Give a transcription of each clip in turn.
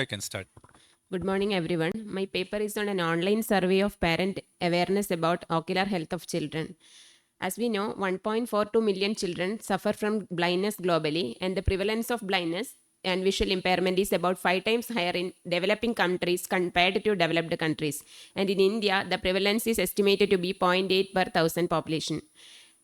I can start. Good morning, everyone. My paper is on an online survey of parent awareness about ocular health of children. As we know, 1.42 million children suffer from blindness globally, and the prevalence of blindness and visual impairment is about 5 times higher in developing countries compared to developed countries. And in India, the prevalence is estimated to be zero point 0.8 per thousand population.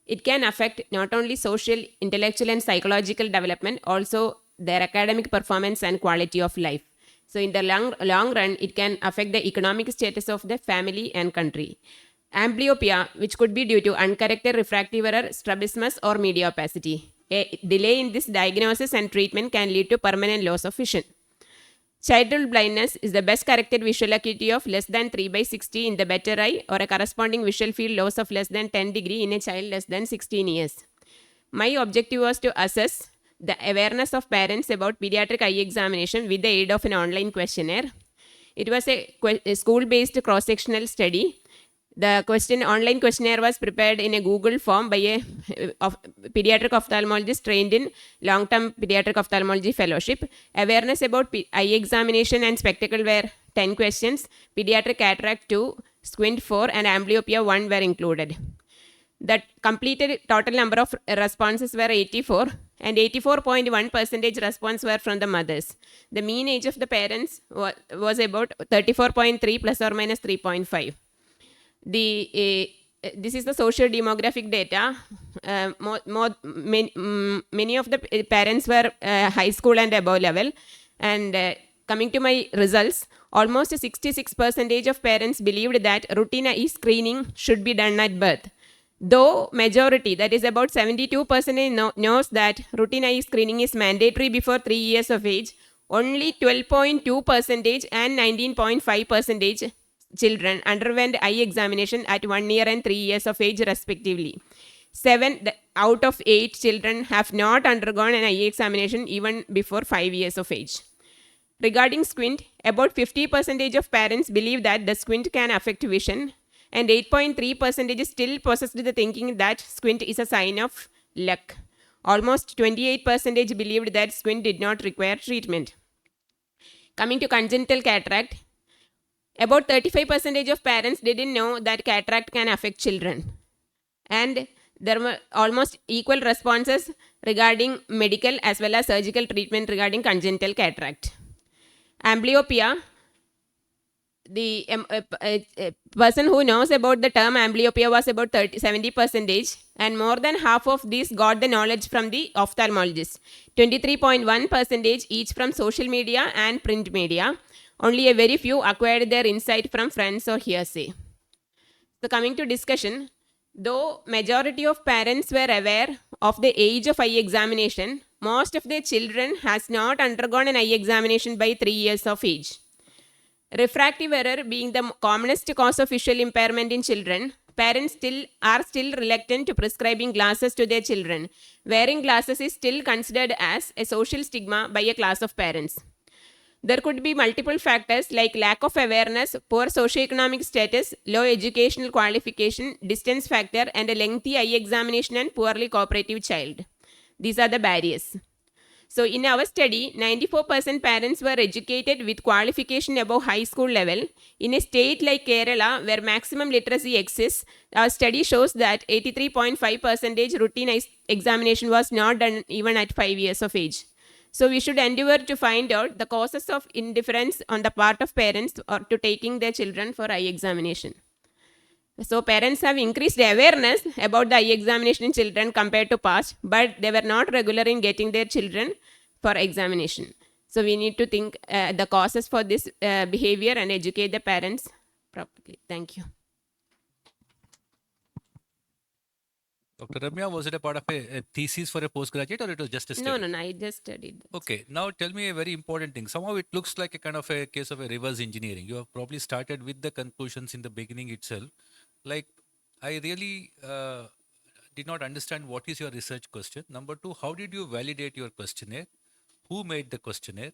It can affect not only social, intellectual, and psychological development, also their academic performance and quality of life. So, in the long run, it can affect the economic status of the family and country. Amblyopia, which could be due to uncorrected refractive error, strabismus, or media opacity. A delay in this diagnosis and treatment can lead to permanent loss of vision. Childhood blindness is the best corrected visual acuity of less than 3 by 60 in the better eye or a corresponding visual field loss of less than 10 degree in a child less than 16 years. My objective was to assess the awareness of parents about pediatric eye examination with the aid of an online questionnaire. It was a school-based cross-sectional study. The online questionnaire was prepared in a Google form by a pediatric ophthalmologist trained in long-term pediatric ophthalmology fellowship. Awareness about eye examination and spectacle were 10 questions. Pediatric cataract 2, squint 4, and amblyopia 1 were included. The completed total number of responses were 84, and 84.1% response were from the mothers. The mean age of the parents was about 34.3 plus or minus 3.5. This is the social demographic data. Many of the parents were high school and above level. And coming to my results, almost 66% of parents believed that routine eye screening should be done at birth. Though majority, that is about 72% knows that routine eye screening is mandatory before 3 years of age, only 12.2% and 19.5% children underwent eye examination at 1 year and 3 years of age respectively. 7 out of 8 children have not undergone an eye examination even before 5 years of age. Regarding squint, about 50% of parents believe that the squint can affect vision, and 8.3% still possessed the thinking that squint is a sign of luck. Almost 28% believed that squint did not require treatment. Coming to congenital cataract, about 35% of parents didn't know that cataract can affect children. And there were almost equal responses regarding medical as well as surgical treatment regarding congenital cataract. Amblyopia, the person who knows about the term amblyopia was about 70%, and more than half of these got the knowledge from the ophthalmologist. 23.1% each from social media and print media. Only a very few acquired their insight from friends or hearsay. So coming to discussion, though majority of parents were aware of the age of eye examination, most of their children has not undergone an eye examination by 3 years of age. Refractive error being the commonest cause of visual impairment in children, parents are still reluctant to prescribing glasses to their children. Wearing glasses is still considered as a social stigma by a class of parents. There could be multiple factors like lack of awareness, poor socioeconomic status, low educational qualification, distance factor, and a lengthy eye examination and poorly cooperative child. These are the barriers. So in our study, 94% parents were educated with qualification above high school level. In a state like Kerala, where maximum literacy exists, our study shows that 83.5% routine examination was not done even at 5 years of age. So we should endeavor to find out the causes of indifference on the part of parents or to taking their children for eye examination. So parents have increased awareness about the eye examination in children compared to past, but they were not regular in getting their children for examination. So we need to think the causes for this behavior and educate the parents properly. Thank you. Dr. Ramya, was it a part of a thesis for a postgraduate or it was just a study? No, I just studied that. Okay, now tell me a very important thing. Somehow it looks like a kind of a case of a reverse engineering. You have probably started with the conclusions in the beginning itself. Like, I really did not understand what is your research question. Number two, how did you validate your questionnaire? Who made the questionnaire?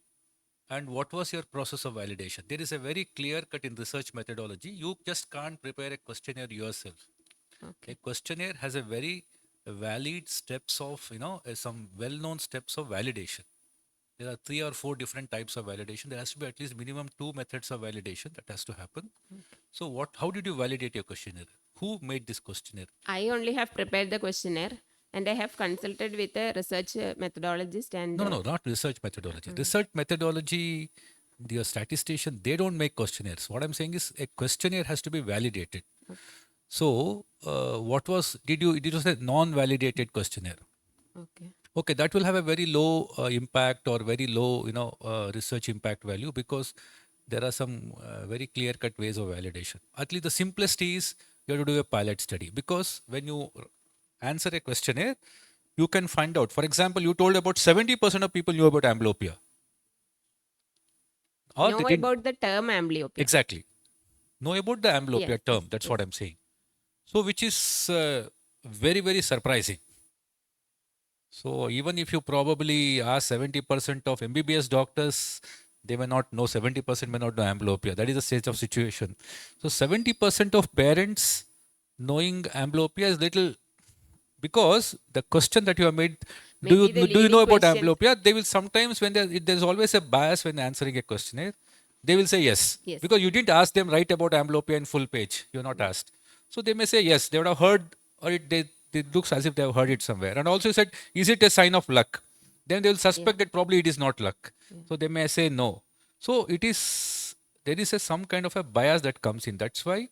And what was your process of validation? There is a very clear cut in research methodology. You just can't prepare a questionnaire yourself. Okay. A questionnaire has a very valid steps of, some well-known steps of validation. there are 3 or 4 different types of validation. There has to be at least minimum 2 methods of validation that has to happen. So how did you validate your questionnaire? Who made this questionnaire? I only have prepared the questionnaire and I have consulted with a research methodologist and No, not research methodology. Research methodology, your statistician, they don't make questionnaires. What I'm saying is a questionnaire has to be validated. So, did you say non-validated questionnaire? okay. Okay, that will have a very low impact or very low, research impact value, because there are some very clear-cut ways of validation. At least the simplest is you have to do a pilot study, because when you answer a questionnaire, you can find out. For example, you told about 70% of people knew about amblyopia, or they Know didn't about the term amblyopia. exactly know about the Yes, amblyopia term. yes, That's what yes. I'm saying. So, which is very, very surprising. So even if you probably ask 70% of MBBS doctors, they may not know, 70% may not know amblyopia. That is the stage of situation. So 70% of parents knowing amblyopia is little, because the question that you have made, Maybe the do you know leading about questions. amblyopia? They will sometimes, when there's always a bias when answering a questionnaire, they will say yes, Yes. because you didn't ask them write about amblyopia in full page. You're not asked, so they may say yes. They would have heard, or it looks as if they have heard it somewhere. And also you said, is it a sign of luck? Then they will Yeah. suspect that probably it is not luck. So they may say no. So there is some kind of a bias that comes in. That's why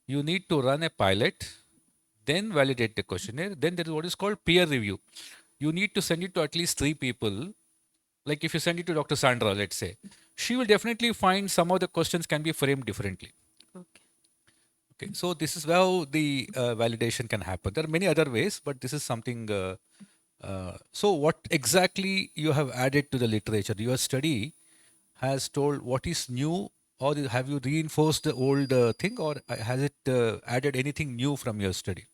you need to run a pilot, then validate the questionnaire. Then there is what is called peer review. You need to send it to at least 3 people. Like if you send it to Dr. Sandra, let's say, she will definitely find some of the questions can be framed differently. Okay. Okay, so this is how the validation can happen. There are many other ways, but this is something. So, what exactly you have added to the literature? Your study has told what is new, or have you reinforced the old thing, or has it added anything new from your study?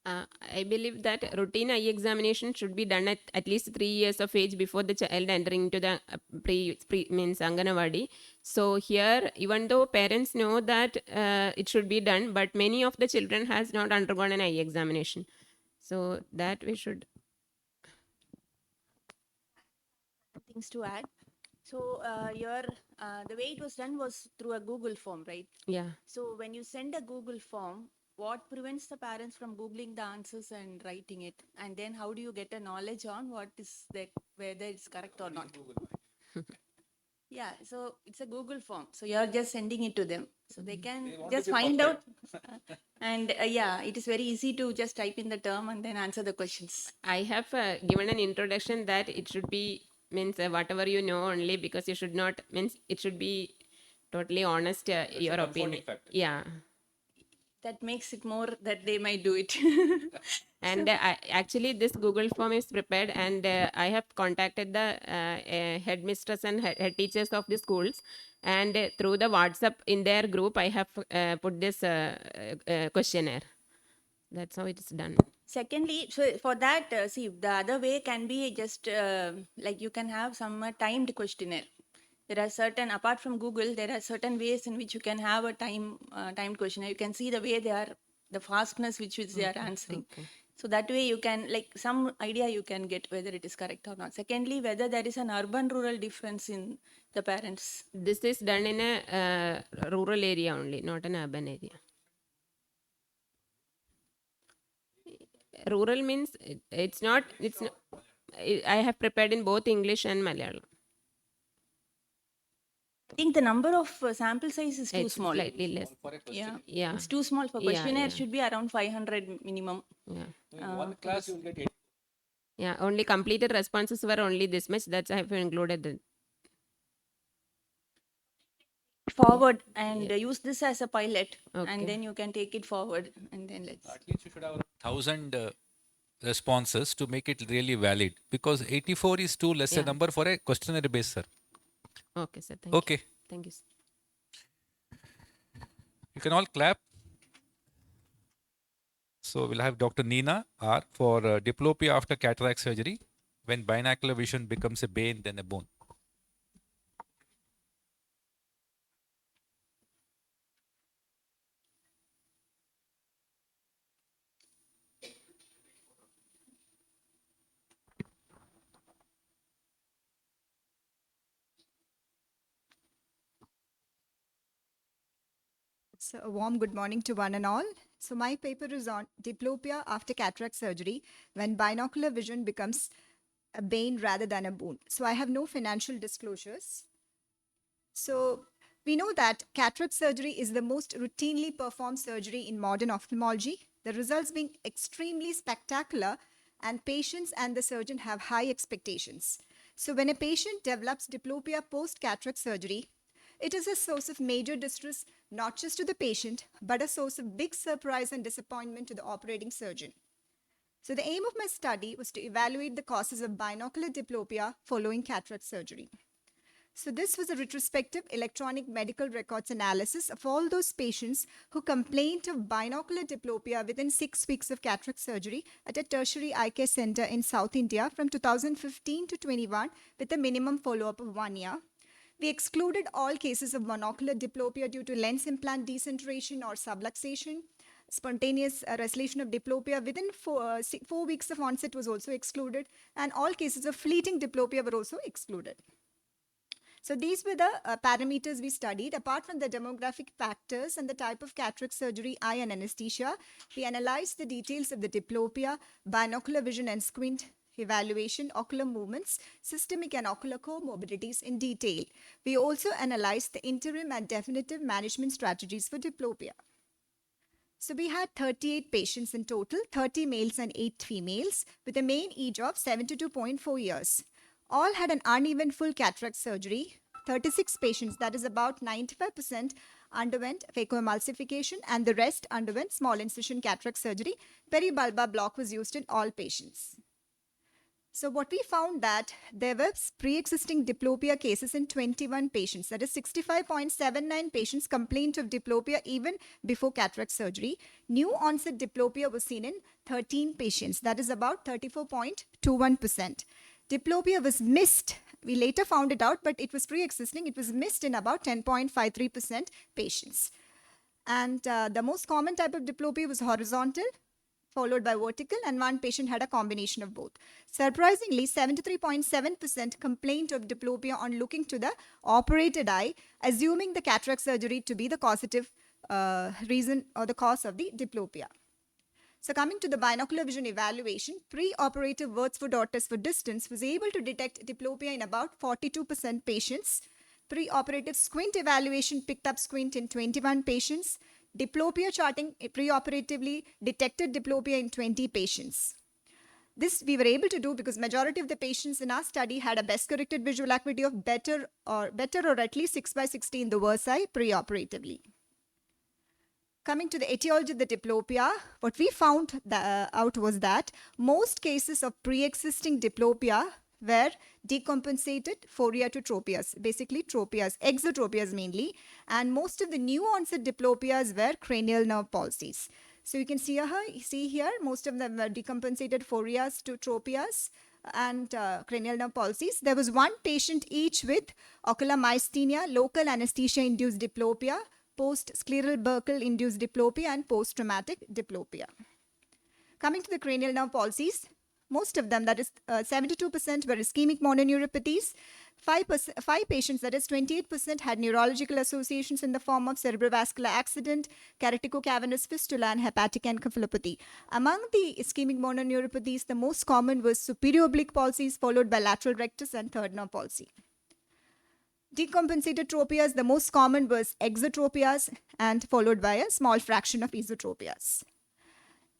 I believe that routine eye examination should be done at least 3 years of age before the child entering into the pre means Anganawadi. So here, even though parents know that it should be done, but many of the children has not undergone an eye examination. So that we should. Things to add. So the way it was done was through a Google form, right? Yeah. So when you send a Google form, what prevents the parents from Googling the answers and writing it? And then how do you get a knowledge on what is that, whether it's correct or not? Yeah, so it's a Google form. So you're just sending it to them. So they can just find out. And yeah, it is very easy to just type in the term and then answer the questions. I have given an introduction that it should be means whatever you know only, because you should not means it should be totally honest your opinion. Yeah. That makes it more that they might do it. And actually, this Google form is prepared, and I have contacted the headmistress and head teachers of the schools, and through the WhatsApp in their group, I have put this questionnaire. That's how it is done. Secondly, so for that, see, the other way can be just like you can have some timed questionnaire. There are certain, apart from Google, there are certain ways in which you can have a timed questionnaire. You can see the way they are, the fastness which they are answering. Okay. So that way you can, like, some idea you can get whether it is correct or not. Secondly, whether there is an urban-rural difference in the parents. This is done in a rural area only, not an urban area. Rural means it's not. It's not. I have prepared in both English and Malayalam. I think the number of sample size is too It's small. slightly less. Yeah. Yeah. It's too small for Yeah, questionnaire. yeah. Should be around 500 minimum. Yeah. One class you will get 8. Yeah. Only completed responses were only this much. That's I have included it. Forward and use this as a pilot, Okay. and then you can take it forward, and then let's. At least you should have 1,000 responses to make it really valid, because 84 is too less a Yeah. number for a questionnaire based, sir. Okay, sir. Thank you. Okay, Thank you, sir. you can all clap. So we'll have Dr. Neena R for diplopia after cataract surgery, when binocular vision becomes a bane then a boon. So a warm good morning to one and all. So my paper is on diplopia after cataract surgery when binocular vision becomes a bane rather than a boon. So I have no financial disclosures. So we know that cataract surgery is the most routinely performed surgery in modern ophthalmology, the results being extremely spectacular, and patients and the surgeon have high expectations. So when a patient develops diplopia post-cataract surgery, it is a source of major distress not just to the patient, but a source of big surprise and disappointment to the operating surgeon. So the aim of my study was to evaluate the causes of binocular diplopia following cataract surgery. So this was a retrospective electronic medical records analysis of all those patients who complained of binocular diplopia within 6 weeks of cataract surgery at a tertiary eye care center in South India from 2015 to 21 with a minimum follow-up of 1 year. We excluded all cases of monocular diplopia due to lens implant decentration or subluxation. Spontaneous resolution of diplopia within 4 weeks of onset was also excluded, and all cases of fleeting diplopia were also excluded. So these were the parameters we studied. Apart from the demographic factors and the type of cataract surgery, eye and anesthesia, we analyzed the details of the diplopia, binocular vision and squint evaluation, ocular movements, systemic and ocular comorbidities in detail. We also analyzed the interim and definitive management strategies for diplopia. So we had 38 patients in total, 30 males and 8 females, with a mean age of 72.4 years. All had an uneventful cataract surgery. 36 patients, that is about 95%, underwent phacoemulsification, and the rest underwent small incision cataract surgery. Peribulbar block was used in all patients. So what we found that there were pre-existing diplopia cases in 21 patients. That is 65.79 patients complained of diplopia even before cataract surgery. New onset diplopia was seen in 13 patients. That is about 34.21%. Diplopia was missed. We later found it out, but it was pre-existing. It was missed in about 10.53% patients. And the most common type of diplopia was horizontal, followed by vertical, and one patient had a combination of both. Surprisingly, 73.7% complained of diplopia on looking to the operated eye, assuming the cataract surgery to be the causative reason or the cause of the diplopia. So coming to the binocular vision evaluation, pre-operative Würzwood or test for distance was able to detect diplopia in about 42% patients. Pre-operative squint evaluation picked up squint in 21 patients. Diplopia charting preoperatively detected diplopia in 20 patients. This we were able to do because majority of the patients in our study had a best corrected visual acuity of better or at least 6/60 in the worst eye preoperatively. Coming to the etiology of the diplopia, what we found out was that most cases of pre-existing diplopia were decompensated foria to tropias, basically tropias, exotropias mainly, and most of the new onset diplopias were cranial nerve palsies. So you can see here, most of them were decompensated forias to tropias and cranial nerve palsies. There was one patient each with ocular myasthenia, local anesthesia-induced diplopia, post-scleral Burkle-induced diplopia, and post-traumatic diplopia. Coming to the cranial nerve palsies, most of them, that is 72%, were ischemic mononeuropathies. 5 patients, that is 28%, had neurological associations in the form of cerebrovascular accident, keratico-cavernous fistula, and hepatic encephalopathy. Among the ischemic mononeuropathies, the most common was superior oblique palsies, followed by lateral rectus and third nerve palsy. Decompensated tropias, the most common was exotropias and followed by a small fraction of esotropias.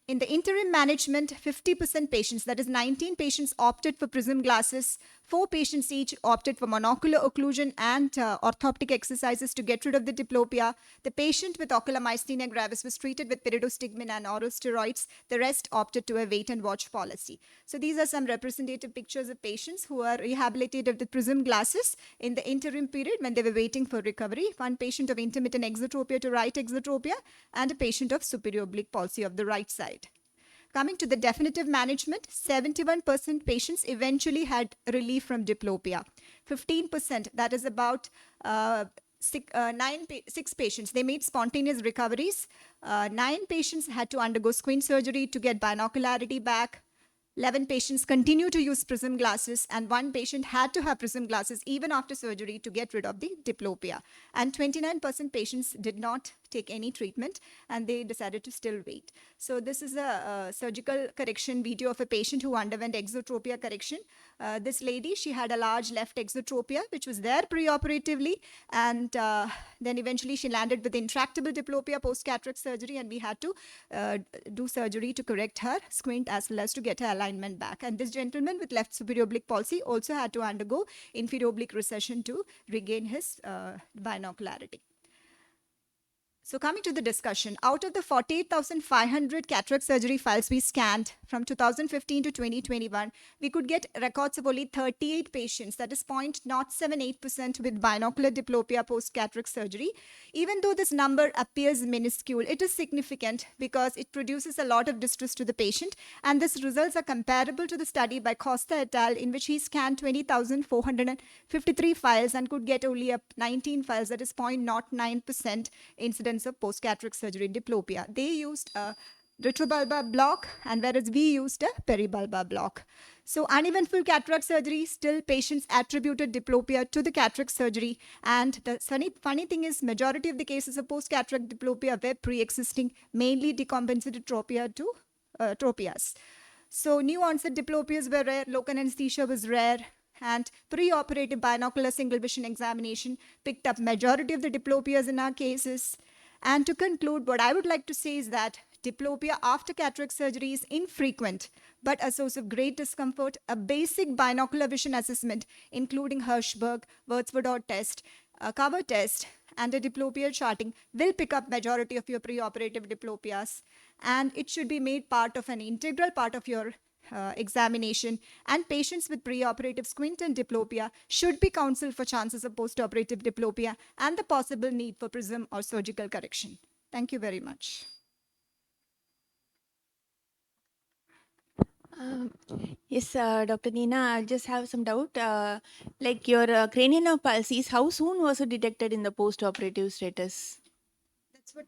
In the interim management, 50% patients, that is 19 patients, opted for prism glasses. 4 patients each opted for monocular occlusion and orthoptic exercises to get rid of the diplopia. The patient with ocular myasthenia gravis was treated with pyridostigmine and oral steroids. The rest opted to a wait and watch policy. So these are some representative pictures of patients who are rehabilitated with prism glasses in the interim period when they were waiting for recovery. One patient of intermittent exotropia to right exotropia and a patient of superior oblique palsy of the right side. Coming to the definitive management, 71% patients eventually had relief from diplopia. 15%, that is about 6 patients, they made spontaneous recoveries. 9 patients had to undergo squint surgery to get binocularity back. 11 patients continue to use prism glasses, and 1 patient had to have prism glasses even after surgery to get rid of the diplopia. And 29% patients did not take any treatment, and they decided to still wait. So this is a surgical correction video of a patient who underwent exotropia correction. This lady, she had a large left exotropia, which was there preoperatively, and then eventually she landed with intractable diplopia post-cataract surgery, and we had to do surgery to correct her squint as well as to get her alignment back. And this gentleman with left superior oblique palsy also had to undergo inferior oblique recession to regain his binocularity. So coming to the discussion, out of the 48,500 cataract surgery files we scanned from 2015 to 2021, we could get records of only 38 patients, that is 0.078% with binocular diplopia post-cataract surgery. Even though this number appears minuscule, it is significant because it produces a lot of distress to the patient, and these results are comparable to the study by Costa et al., in which he scanned 20,453 files and could get only 19 files, that is 0.09% incidence of post-cataract surgery diplopia. They used a retrobulbar block, and whereas we used a peribulbar block. So uneventful cataract surgery, still patients attributed diplopia to the cataract surgery. And the funny thing is, majority of the cases of post-cataract diplopia were pre-existing, mainly decompensated tropias. So new onset diplopias were rare, local anesthesia was rare, and pre-operative binocular single vision examination picked up majority of the diplopias in our cases. And to conclude, what I would like to say is that diplopia after cataract surgery is infrequent, but a source of great discomfort. A basic binocular vision assessment, including Hirschberg, Würzburg test, a cover test, and a diplopia charting will pick up majority of your preoperative diplopias, and it should be made part of an integral part of your examination. And patients with preoperative squint and diplopia should be counseled for chances of postoperative diplopia and the possible need for prism or surgical correction. Thank you very much. Yes, Dr. Neena, I just have some doubt. Like your cranial nerve palsies, how soon was it detected in the post-operative status? That's what,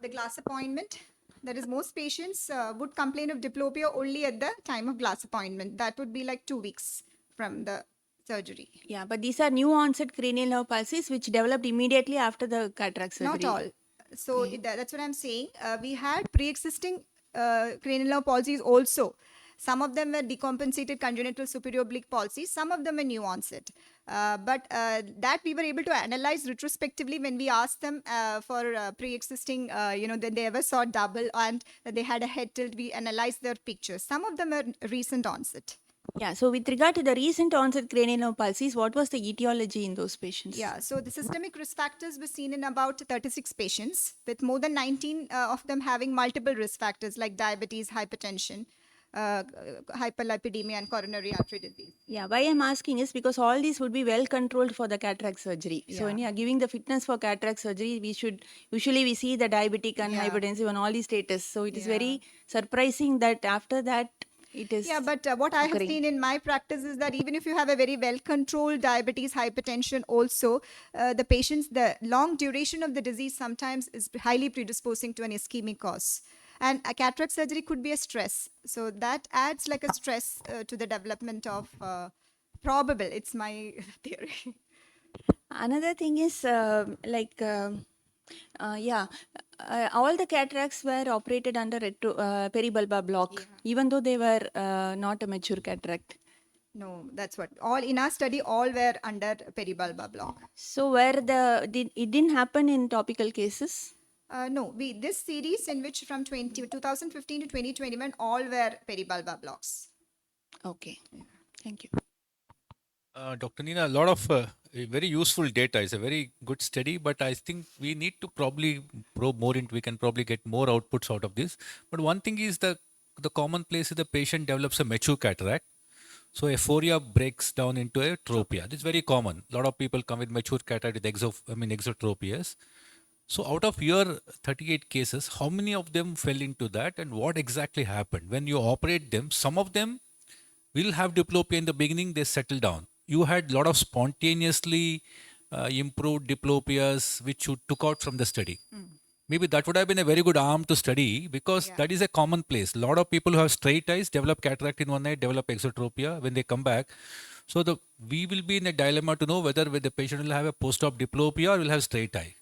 the glass appointment. That is, most patients would complain of diplopia only at the time of glass appointment. That would be like 2 weeks from the surgery. Yeah, but these are new onset cranial nerve palsies which developed immediately after the cataract surgery. Not all. So that's what I'm saying. We had pre-existing cranial nerve palsies also. Some of them were decompensated congenital superior oblique palsy. Some of them were new onset. But that we were able to analyze retrospectively when we asked them for pre-existing, that they ever saw double and that they had a head tilt. We analyzed their pictures. Some of them were recent onset. Yeah, so with regard to the recent onset cranial nerve palsies, what was the etiology in those patients? Yeah, so the systemic risk factors were seen in about 36 patients, with more than 19 of them having multiple risk factors like diabetes, hypertension, hyperlipidemia, and coronary artery disease. Yeah, why I'm asking is because all these would be well controlled for the cataract surgery. So when you are giving the fitness for cataract surgery, we see the diabetic and hypertensive and all these status. So it is very surprising that after that it is. Yeah, but what I have seen in my practice is that even if you have a very well controlled diabetes, hypertension, also the patients, the long duration of the disease sometimes is highly predisposing to an ischemic cause. And a cataract surgery could be a stress. So that adds like a stress to the development of probable. It's my theory. Another thing is all the cataracts were operated under peribulbar block, even though they were not a mature cataract. No, that's what. All in our study, all were under peribulbar block. So it didn't happen in topical cases? No, this series in which from 2015 to 2021, all were peribulbar blocks. Okay, thank you. Dr. Neena, a lot of very useful data. It's a very good study, but I think we need to probably probe more into. We can probably get more outputs out of this. But one thing is the common place is the patient develops a mature cataract. So aphoria breaks down into a tropia. This is very common. A lot of people come with mature cataract with exotropias. So out of your 38 cases, how many of them fell into that, and what exactly happened? When you operate them, some of them will have diplopia in the beginning, they settle down. You had a lot of spontaneously improved diplopias which you took out from the study. Maybe that would have been a very good arm to study, because that is a common place. A lot of people who have straight eyes develop cataract in one eye, develop exotropia when they come back. So we will be in a dilemma to know whether the patient will have a post-op diplopia or will have straight eye.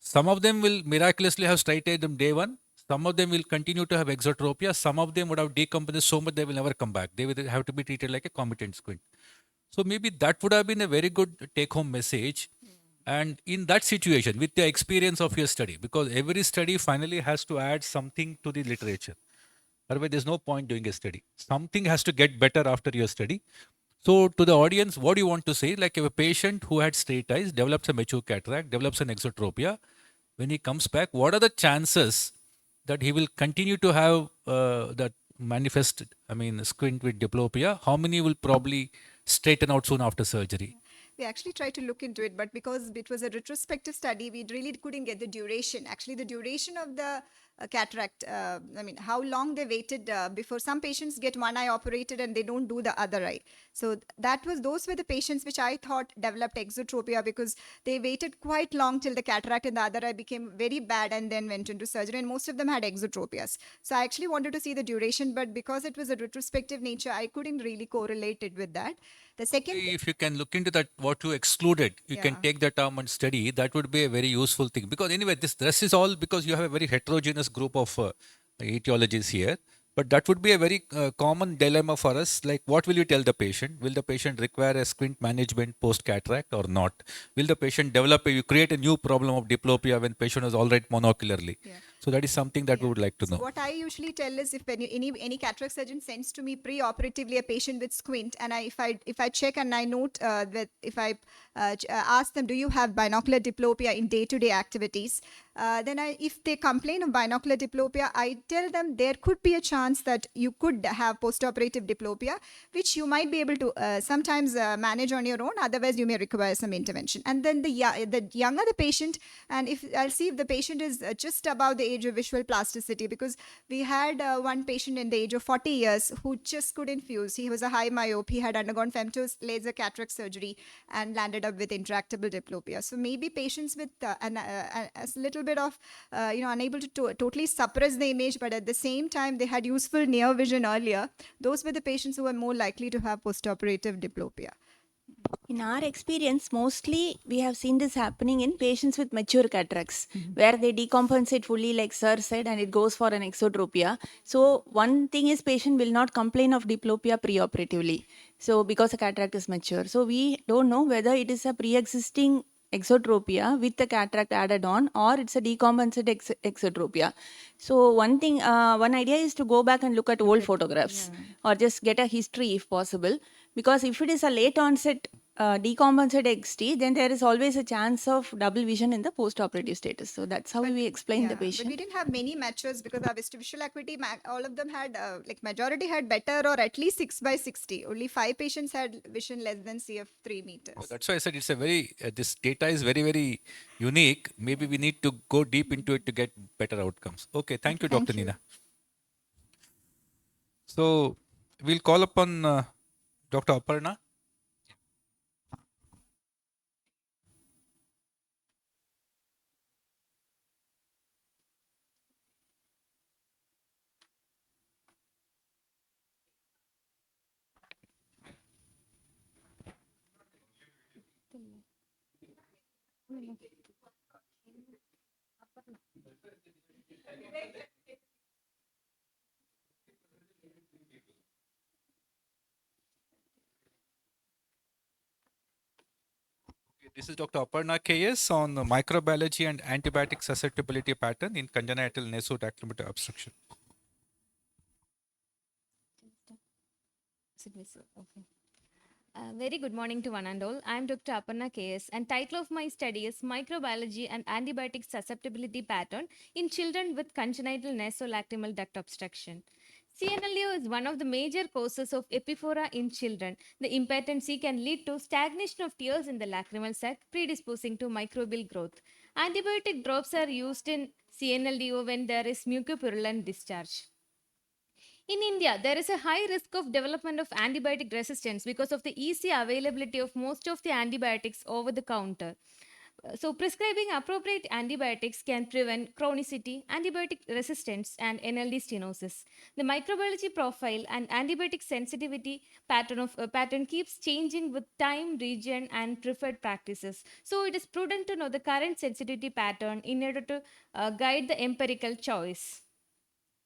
Some of them will miraculously have straight eyed on day one. Some of them will continue to have exotropia. Some of them would have decomposed so much they will never come back. They will have to be treated like a competent squint. So maybe that would have been a very good take home message. And in that situation, with the experience of your study, because every study finally has to add something to the literature. Otherwise, there's no point doing a study. Something has to get better after your study. So, to the audience, what do you want to say? Like, if a patient who had straight eyes develops a mature cataract, develops an exotropia, when he comes back, what are the chances that he will continue to have that manifest, squint with diplopia? How many will probably straighten out soon after surgery? We actually tried to look into it, but because it was a retrospective study, we really couldn't get the duration. Actually, the duration of the cataract, how long they waited before some patients get one eye operated and they don't do the other eye. So those were the patients which I thought developed exotropia because they waited quite long till the cataract in the other eye became very bad and then went into surgery. And most of them had exotropias. So I actually wanted to see the duration, but because it was a retrospective nature, I couldn't really correlate it with that. The second If you can look into that, what you excluded, you can Yeah. take that term and study. That would be a very useful thing. Because anyway, this rest is all because you have a very heterogeneous group of etiologies here. But that would be a very common dilemma for us. Like, what will you tell the patient? Will the patient require a squint management post cataract or not? Will the patient you create a new problem of diplopia when patient is already monocularly? Yeah. So that is something that we would like to So know. what I usually tell is if any cataract surgeon sends to me pre-operatively a patient with squint, and if I check and I note that if I ask them, do you have binocular diplopia in day-to-day activities? Then if they complain of binocular diplopia, I tell them there could be a chance that you could have postoperative diplopia, which you might be able to sometimes manage on your own. Otherwise, you may require some intervention. And then the younger the patient, and if I'll see if the patient is just above the age of visual plasticity, because we had one patient in the age of 40 years who just couldn't fuse. He was a high myope. He had undergone femtose laser cataract surgery and landed up with intractable diplopia. So maybe patients with a little bit of unable to totally suppress the image, but at the same time they had useful near vision earlier. Those were the patients who were more likely to have postoperative diplopia. In our experience, mostly we have seen this happening in patients with mature cataracts, where they decompensate fully, like Sir said, and it goes for an exotropia. So one thing is patient will not complain of diplopia preoperatively. So because the cataract is mature. So we don't know whether it is a pre-existing exotropia with the cataract added on or it's a decompensated exotropia. So one idea is to go back and look at old photographs or just get a history if possible. Because if it is a late onset decompensated XT, then there is always a chance of double vision in the post-operative status. So that's how we explain the But we patient. didn't have many matures because our visual acuity, all of them had, majority had better or at least 6/60. Only 5 patients had vision less than CF 3 meters. That's why I said it's a very, this data is very, very unique. Maybe we need to go deep into it to get better outcomes. Okay, thank you, Thank Dr. you. Nina. So we'll call upon Dr. Aparna. This is Dr. Aparna KS on microbiology and antibiotic susceptibility pattern in congenital nasodactylometer obstruction. Very good morning to one and all. I am Dr. Aparna KS and title of my study is Microbiology and Antibiotic Susceptibility Pattern in Children with Congenital Nasolacrimal Duct Obstruction. CNLO is one of the major causes of epiphora in children. The impotency can lead to stagnation of tears in the lacrimal sac, predisposing to microbial growth. Antibiotic drops are used in CNLDO when there is mucopurulent discharge. In India, there is a high risk of development of antibiotic resistance because of the easy availability of most of the antibiotics over the counter. So, prescribing appropriate antibiotics can prevent chronicity, antibiotic resistance, and NLD stenosis. The microbiology profile and antibiotic sensitivity pattern keeps changing with time, region, and preferred practices. So, it is prudent to know the current sensitivity pattern in order to guide the empirical choice.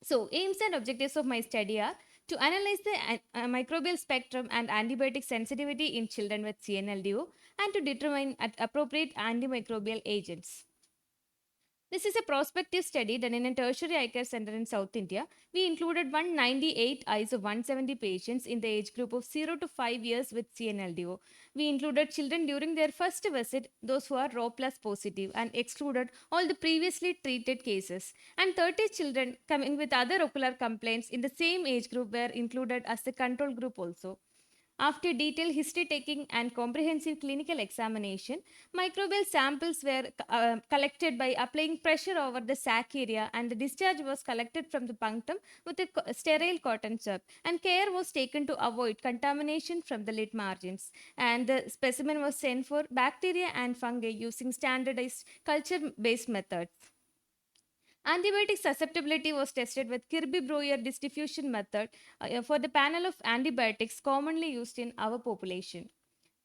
So, aims and objectives of my study are to analyze the microbial spectrum and antibiotic sensitivity in children with CNLDO and to determine appropriate antimicrobial agents. This is a prospective study done in a tertiary eye care center in South India. We included 198 eyes of 170 patients in the age group of 0 to 5 years with CNLDO. We included children during their first visit, those who are Rho plus positive, and excluded all the previously treated cases. And 30 children coming with other ocular complaints in the same age group were included as the control group also. After detailed history taking and comprehensive clinical examination, microbial samples were collected by applying pressure over the sac area, and the discharge was collected from the punctum with a sterile cotton swab. And care was taken to avoid contamination from the lid margins. And the specimen was sent for bacteria and fungi using standardized culture based methods. Antibiotic susceptibility was tested with Kirby-Breuer distribution method for the panel of antibiotics commonly used in our population.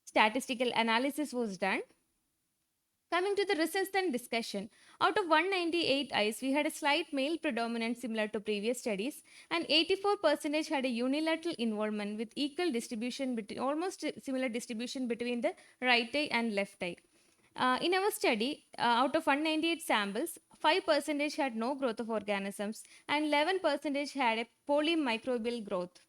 Statistical analysis was done. Coming to the results and discussion, out of 198 eyes, we had a slight male predominance similar to previous studies, and 84% had a unilateral involvement with equal distribution between almost similar distribution between the right eye and left eye. In our study, out of 198 samples, 5% had no growth of organisms and 11% had a polymicrobial growth.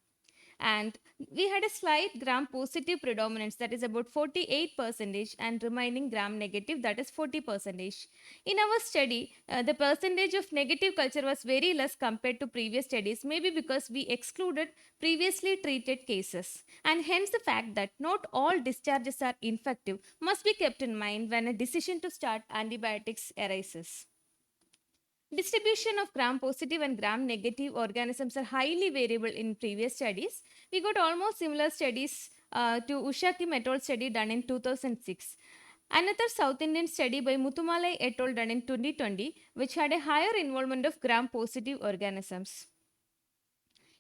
And we had a slight gram positive predominance, that is about 48%, and remaining gram negative, that is 40%. In our study, the percentage of negative culture was very less compared to previous studies, maybe because we excluded previously treated cases. And hence, the fact that not all discharges are infective must be kept in mind when a decision to start antibiotics arises. Distribution of gram positive and gram negative organisms are highly variable in previous studies. We got almost similar studies to Usha Kim et al. Study done in 2006. Another South Indian study by Muthumalai et al. Done in 2020, which had a higher involvement of gram positive organisms.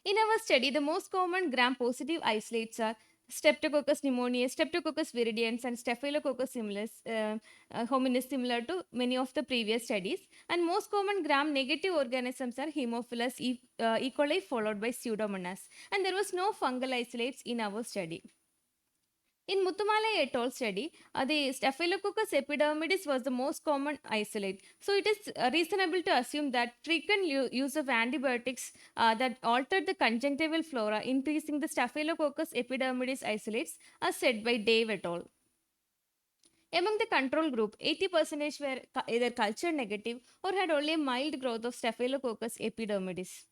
In our study, the most common gram positive isolates are Streptococcus pneumoniae, Streptococcus viridans, and Staphylococcus hominis, similar to many of the previous studies. And most common gram negative organisms are Haemophilus E. coli, followed by Pseudomonas. And there was no fungal isolates in our study. In Muthumalai et al. Study, the Staphylococcus epidermidis was the most common isolate. So it is reasonable to assume that frequent use of antibiotics that altered the conjunctival flora, increasing the Staphylococcus epidermidis isolates, as said by Dave et al. Among the control group, 80% were either culture negative or had only mild growth of Staphylococcus epidermidis.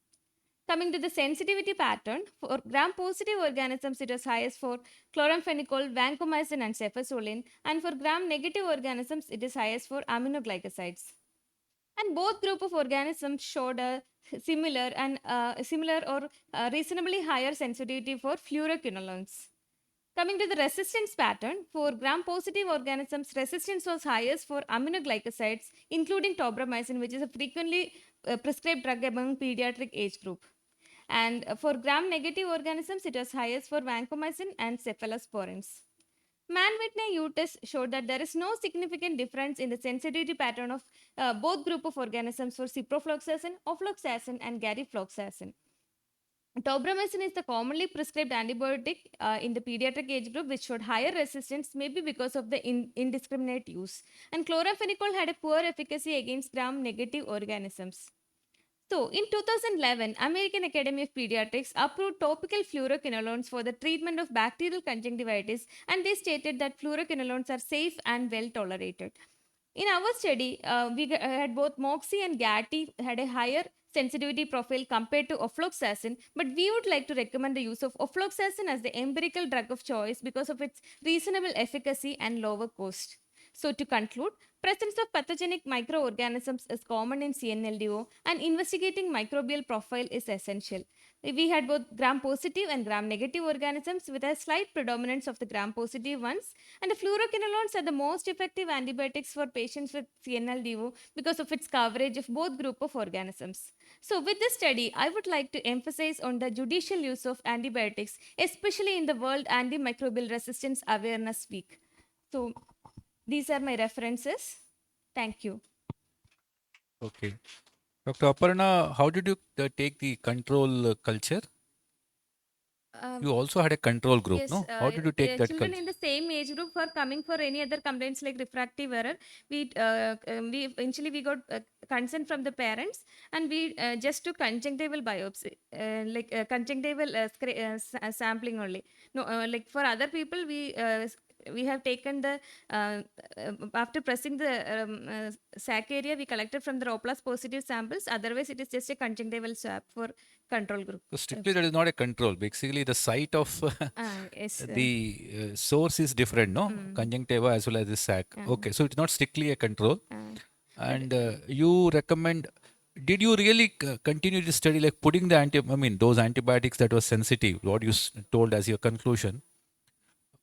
Coming to the sensitivity pattern, for gram-positive organisms, it is highest for chloramphenicol, vancomycin, and cefazolin, and for gram-negative organisms, it is highest for aminoglycosides. And both group of organisms showed a similar or reasonably higher sensitivity for fluoroquinolones. Coming to the resistance pattern, for gram-positive organisms, resistance was highest for aminoglycosides, including tobramycin, which is a frequently prescribed drug among pediatric age group. And for gram-negative organisms, it was highest for vancomycin and cephalosporins. Man-Whitney U test showed that there is no significant difference in the sensitivity pattern of both group of organisms for ciprofloxacin, ofloxacin, and garifloxacin. Tobramycin is the commonly prescribed antibiotic in the pediatric age group, which showed higher resistance, maybe because of the indiscriminate use. And chloramphenicol had a poor efficacy against gram-negative organisms. So, in 2011, American Academy of Pediatrics approved topical fluoroquinolones for the treatment of bacterial conjunctivitis, and they stated that fluoroquinolones are safe and well tolerated. In our study, we had both Moxie and Gatti had a higher sensitivity profile compared to ofloxacin, but we would like to recommend the use of ofloxacin as the empirical drug of choice because of its reasonable efficacy and lower cost. So to conclude, presence of pathogenic microorganisms is common in CNLDO and investigating microbial profile is essential. We had both gram-positive and gram-negative organisms with a slight predominance of the gram-positive ones, and the fluoroquinolones are the most effective antibiotics for patients with CNLDO because of its coverage of both group of organisms. So with this study, I would like to emphasize on the judicial use of antibiotics, especially in the World Antimicrobial Resistance Awareness Week. So these are my references. Thank you. Okay. Dr. Aparna, how did you take the control culture? Um, You also had a control group, Yes, no? How did you take that children culture? in the same age group for coming for any other complaints like refractive error, we eventually we got consent from the parents, and we just took conjunctival biopsy, conjunctival sampling only. No, like for other people, we have taken the after pressing the sac area, we collected from the Roplas positive samples. Otherwise, it is just a conjunctival swab for control group. So strictly, that is not a control. Basically, the site of Yes. the source is different, no? Conjunctiva as well as the sac. Okay, so it's not strictly a control. And you recommend, did you really continue to study like putting the I mean, those antibiotics that was sensitive, what you told as your conclusion?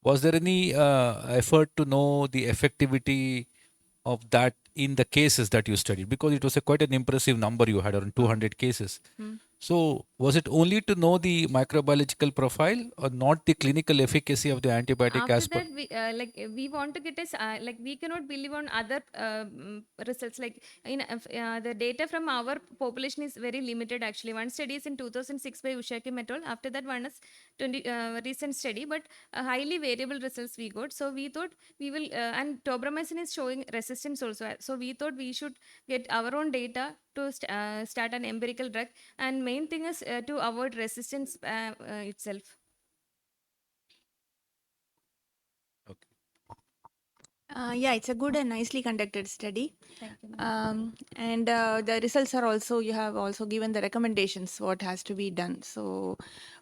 Was there any effort to know the effectivity of that in the cases that you studied? Because it was a quite an impressive number you had, around 200 cases. So, was it only to know the microbiological profile or not the clinical efficacy of the antibiotic After as per? that, we want to get us like we cannot believe on other results. Like the data from our population is very limited. Actually, one study is in 2006 by Ushaki et al. After that, one is 20 recent study, but highly variable results we got. So we thought we will, and tobramycin is showing resistance also. So we thought we should get our own data to start an empirical drug. And main thing is to avoid resistance itself. Yeah, it's a good and nicely conducted study. Thank you. And the results are also, you have also given the recommendations what has to be done. So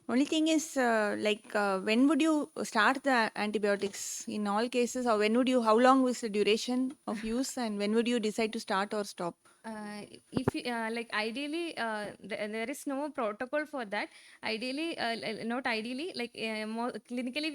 only thing is when would you start the antibiotics in all cases, or when would you, how long was the duration of use, and when would you decide to start or stop? If like ideally there is no protocol for that. Ideally not ideally, like more clinically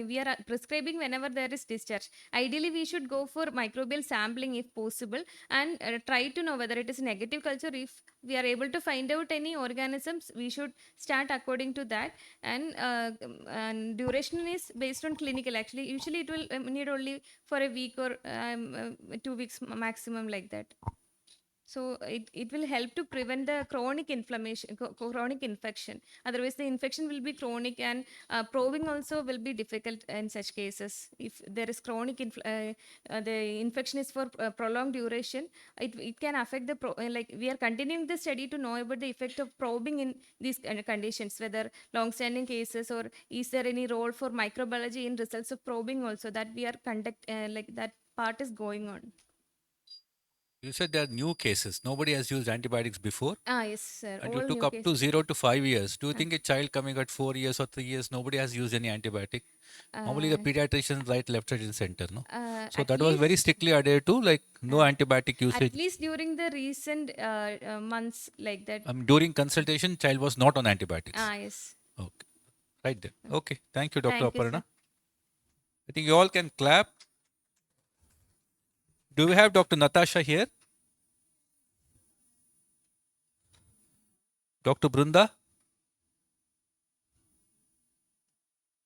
we are prescribing whenever there is discharge. Ideally we should go for microbial sampling if possible, and try to know whether it is negative culture. If we are able to find out any organisms, we should start according to that. And duration is based on clinical. Actually, usually it will need only for a week or 2 weeks maximum, like that. So it will help to prevent the chronic inflammation, chronic infection. Otherwise, the infection will be chronic, and probing also will be difficult in such cases. If there is chronic, the infection is for prolonged duration, it can affect the, like we are continuing the study to know about the effect of probing in these kind of conditions, whether long-standing cases, or is there any role for microbiology in results of probing also, that we are like that part is going on. You said there are new cases. Nobody has used antibiotics before, Yes, sir. and you All took new up to cases. 0 to 5 years. Do you think a child coming at 4 years or 3 years, nobody has used any antibiotic? Normally, the Uh, pediatricians write left, right, and center, no? So at that was very least strictly adhered to, like no antibiotic at usage. least during the recent months, like that. During consultation, child was not on antibiotics. Yes. Okay, right there. Okay, thank you, Dr. Thank you, sir. Aparna. I think you all can clap. Do we have Dr. Natasha here? Dr. Brunda?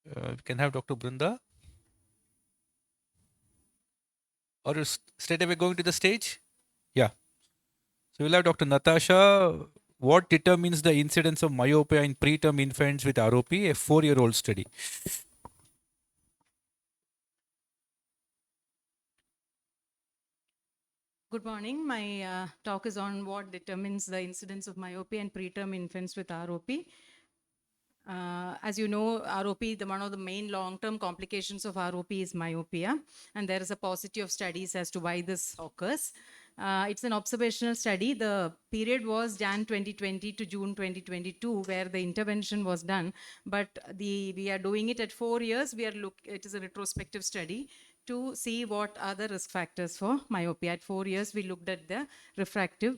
We can have Dr. Brunda. Or you straight away going to the stage? Yeah. So we'll have Dr. Natasha. What determines the incidence of myopia in preterm infants with ROP? A 4-year-old study. Good morning. My talk is on what determines the incidence of myopia in preterm infants with ROP. As you know, ROP, one of the main long-term complications of ROP is myopia, and there is a paucity of studies as to why this occurs. It's an observational study. The period was Jan 2020 to June 2022, where the intervention was done, but we are doing it at 4 years. It is a retrospective study to see what are the risk factors for myopia. At 4 years, we looked at the refractive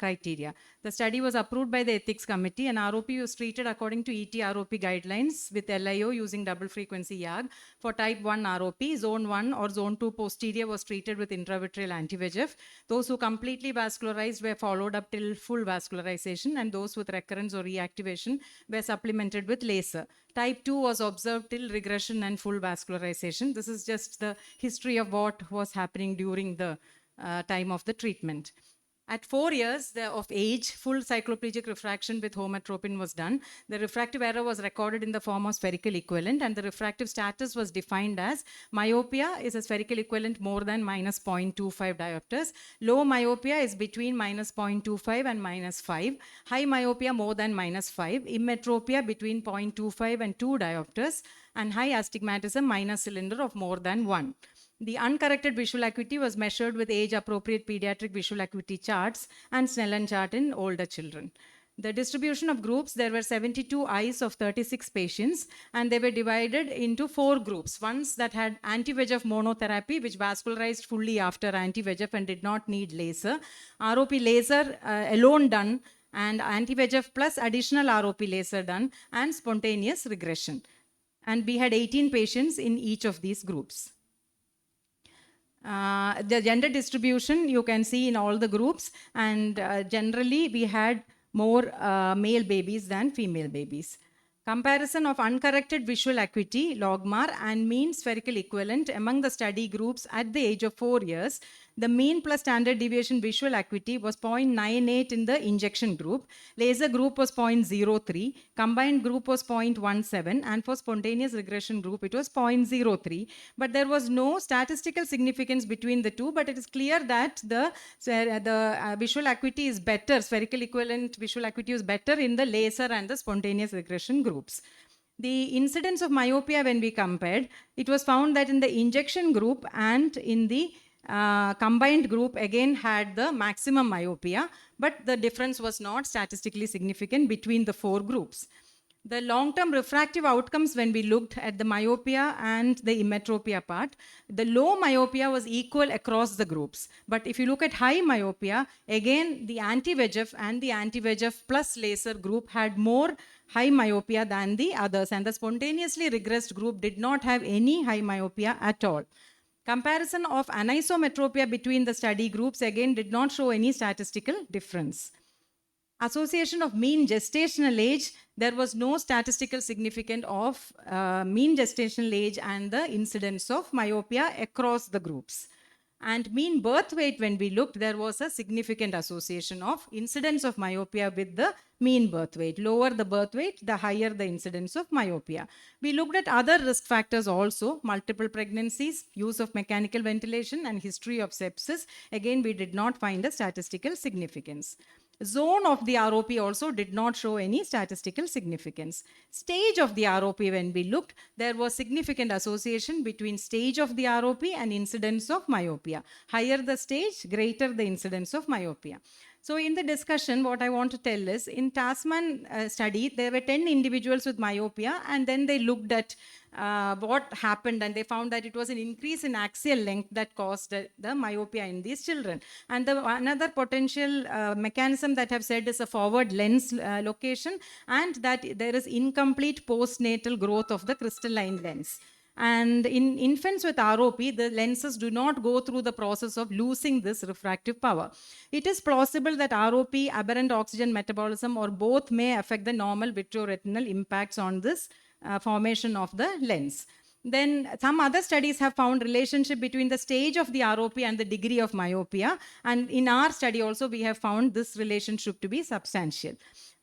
criteria. The study was approved by the ethics committee, and ROP was treated according to ET-ROP guidelines with LIO using double frequency YAG. For type 1 ROP, zone 1 or zone 2 posterior was treated with intravitreal anti-VEGF. Those who completely vascularized were followed up till full vascularization, and those with recurrence or reactivation were supplemented with laser. Type 2 was observed till regression and full vascularization. This is just the history of what was happening during the time of the treatment. At 4 years of age, full cycloplegic refraction with homatropin was done. The refractive error was recorded in the form of spherical equivalent, and the refractive status was defined as myopia is a spherical equivalent more than minus 0.25 diopters. Low myopia is between minus 0.25 and minus 5. High myopia more than minus 5. Immetropia between 0.25 and 2 diopters. And high astigmatism minus cylinder of more than 1. The uncorrected visual acuity was measured with age-appropriate pediatric visual acuity charts and Snellen chart in older children. The distribution of groups, there were 72 eyes of 36 patients, and they were divided into 4 groups. Ones that had anti-VEGF monotherapy, which vascularized fully after anti-VEGF and did not need laser. ROP laser alone done, and anti-VEGF plus additional ROP laser done, and spontaneous regression. And we had 18 patients in each of these groups. The gender distribution you can see in all the groups, and generally we had more male babies than female babies. Comparison of uncorrected visual acuity, logMAR, and mean spherical equivalent among the study groups at the age of 4 years. The mean plus standard deviation visual acuity was 0.98 in the injection group. Laser group was 0.03. Combined group was 0.17. And for spontaneous regression group, it was 0.03. But there was no statistical significance between the two. But it is clear that the visual acuity is better. Spherical equivalent visual acuity is better in the laser and the spontaneous regression groups. The incidence of myopia when we compared, it was found that in the injection group and in the combined group again had the maximum myopia, but the difference was not statistically significant between the 4 groups. The long-term refractive outcomes when we looked at the myopia and the emmetropia part, the low myopia was equal across the groups. But if you look at high myopia, again the anti-VEGF and the anti-VEGF plus laser group had more high myopia than the others, and the spontaneously regressed group did not have any high myopia at all. Comparison of anisometropia between the study groups again did not show any statistical difference. Association of mean gestational age, there was no statistical significance of mean gestational age and the incidence of myopia across the groups. And mean birth weight, when we looked, there was a significant association of incidence of myopia with the mean birth weight. Lower the birth weight, the higher the incidence of myopia. We looked at other risk factors also, multiple pregnancies, use of mechanical ventilation, and history of sepsis. Again, we did not find a statistical significance. Zone of the ROP also did not show any statistical significance. Stage of the ROP, when we looked, there was significant association between stage of the ROP and incidence of myopia. Higher the stage, greater the incidence of myopia. So in the discussion, what I want to tell is, in Tasman study, there were 10 individuals with myopia, and then they looked at what happened, and they found that it was an increase in axial length that caused the myopia in these children. And another potential mechanism that I've said is a forward lens location, and that there is incomplete postnatal growth of the crystalline lens. And in infants with ROP, the lenses do not go through the process of losing this refractive power. It is plausible that ROP, aberrant oxygen metabolism, or both may affect the normal vitreoretinal impacts on this formation of the lens. Then some other studies have found relationship between the stage of the ROP and the degree of myopia. And in our study also, we have found this relationship to be substantial.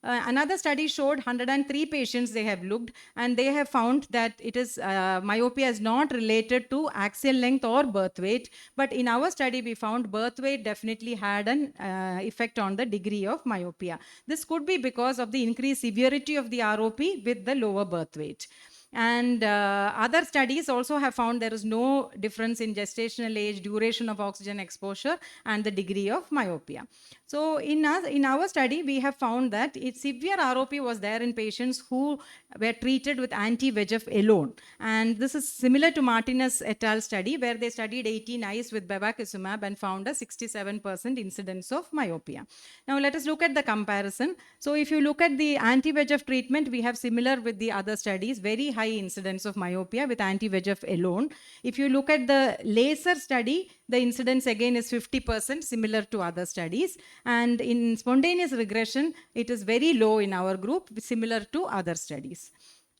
Another study showed 103 patients they have looked, and they have found that it is myopia is not related to axial length or birth weight. But in our study, we found birth weight definitely had an effect on the degree of myopia. This could be because of the increased severity of the ROP with the lower birth weight. And other studies also have found there is no difference in gestational age, duration of oxygen exposure, and the degree of myopia. So in our study, we have found that severe ROP was there in patients who were treated with anti-VEGF alone. And this is similar to Martinez et al. Study, where they studied 18 eyes with bevacizumab and found a 67% incidence of myopia. Now let us look at the comparison. So if you look at the anti-VEGF treatment, we have similar with the other studies, very high incidence of myopia with anti-VEGF alone. If you look at the laser study, the incidence again is 50%, similar to other studies. And in spontaneous regression, it is very low in our group, similar to other studies.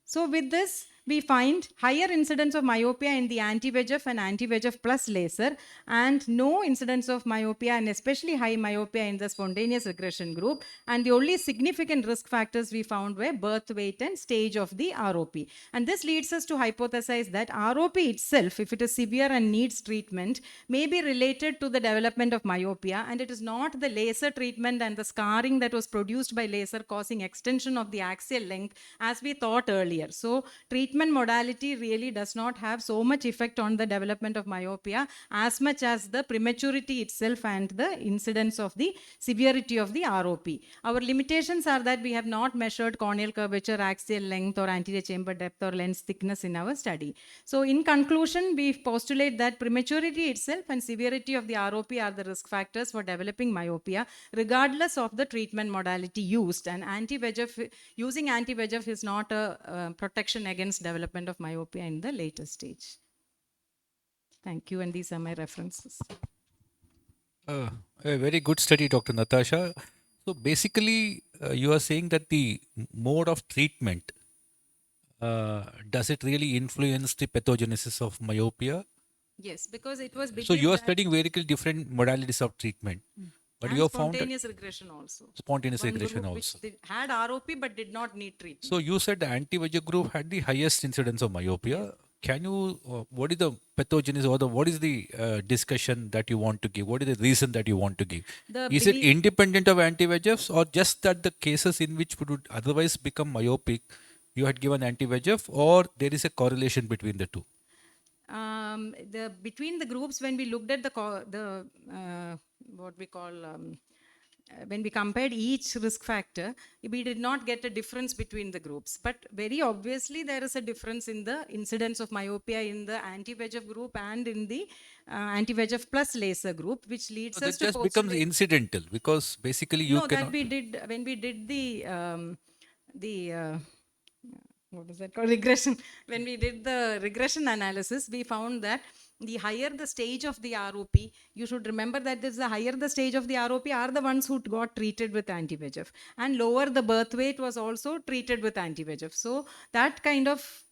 So with this, we find higher incidence of myopia in the anti-VEGF and anti-VEGF plus laser, and no incidence of myopia and especially high myopia in the spontaneous regression group. And the only significant risk factors we found were birth weight and stage of the ROP. And this leads us to hypothesize that ROP itself, if it is severe and needs treatment, may be related to the development of myopia, and it is not the laser treatment and the scarring that was produced by laser causing extension of the axial length as we thought earlier. So treatment modality really does not have so much effect on the development of myopia as much as the prematurity itself and the incidence of the severity of the ROP. Our limitations are that we have not measured corneal curvature, axial length, or anterior chamber depth or lens thickness in our study. So in conclusion, we postulate that prematurity itself and severity of the ROP are the risk factors for developing myopia, regardless of the treatment modality used. And using anti-VEGF is not a protection against development of myopia in the later stage. Thank you, and these are my references. A very good study, Dr. Natasha. So basically, you are saying that the mode of treatment, does it really influence the pathogenesis of myopia? Yes, because it was So you are that studying very different modalities of treatment, but and you have found spontaneous regression also. spontaneous One regression group also. which had ROP but did not need treatment. So you said the anti-VEGF group had the highest incidence of myopia. Can you, what is the pathogenesis or what is the discussion that you want to give? What is the reason that you want to give? Is it independent of anti-VEGFs or just that the cases in which would otherwise become myopic, you had given anti-VEGF, or there is a correlation between the two? Between the groups, when we looked at what we call when we compared each risk factor, we did not get a difference between the groups. But very obviously, there is a difference in the incidence of myopia in the anti-VEGF group and in the anti-VEGF plus laser group, which leads So us that to just becomes postulate. incidental because basically you No, cannot. that we did when we did what is that called, regression. When we did the regression analysis, we found that the higher the stage of the ROP, you should remember that the higher the stage of the ROP are the ones who got treated with anti-VEGF, and lower the birth weight was also treated with anti-VEGF. So that kind of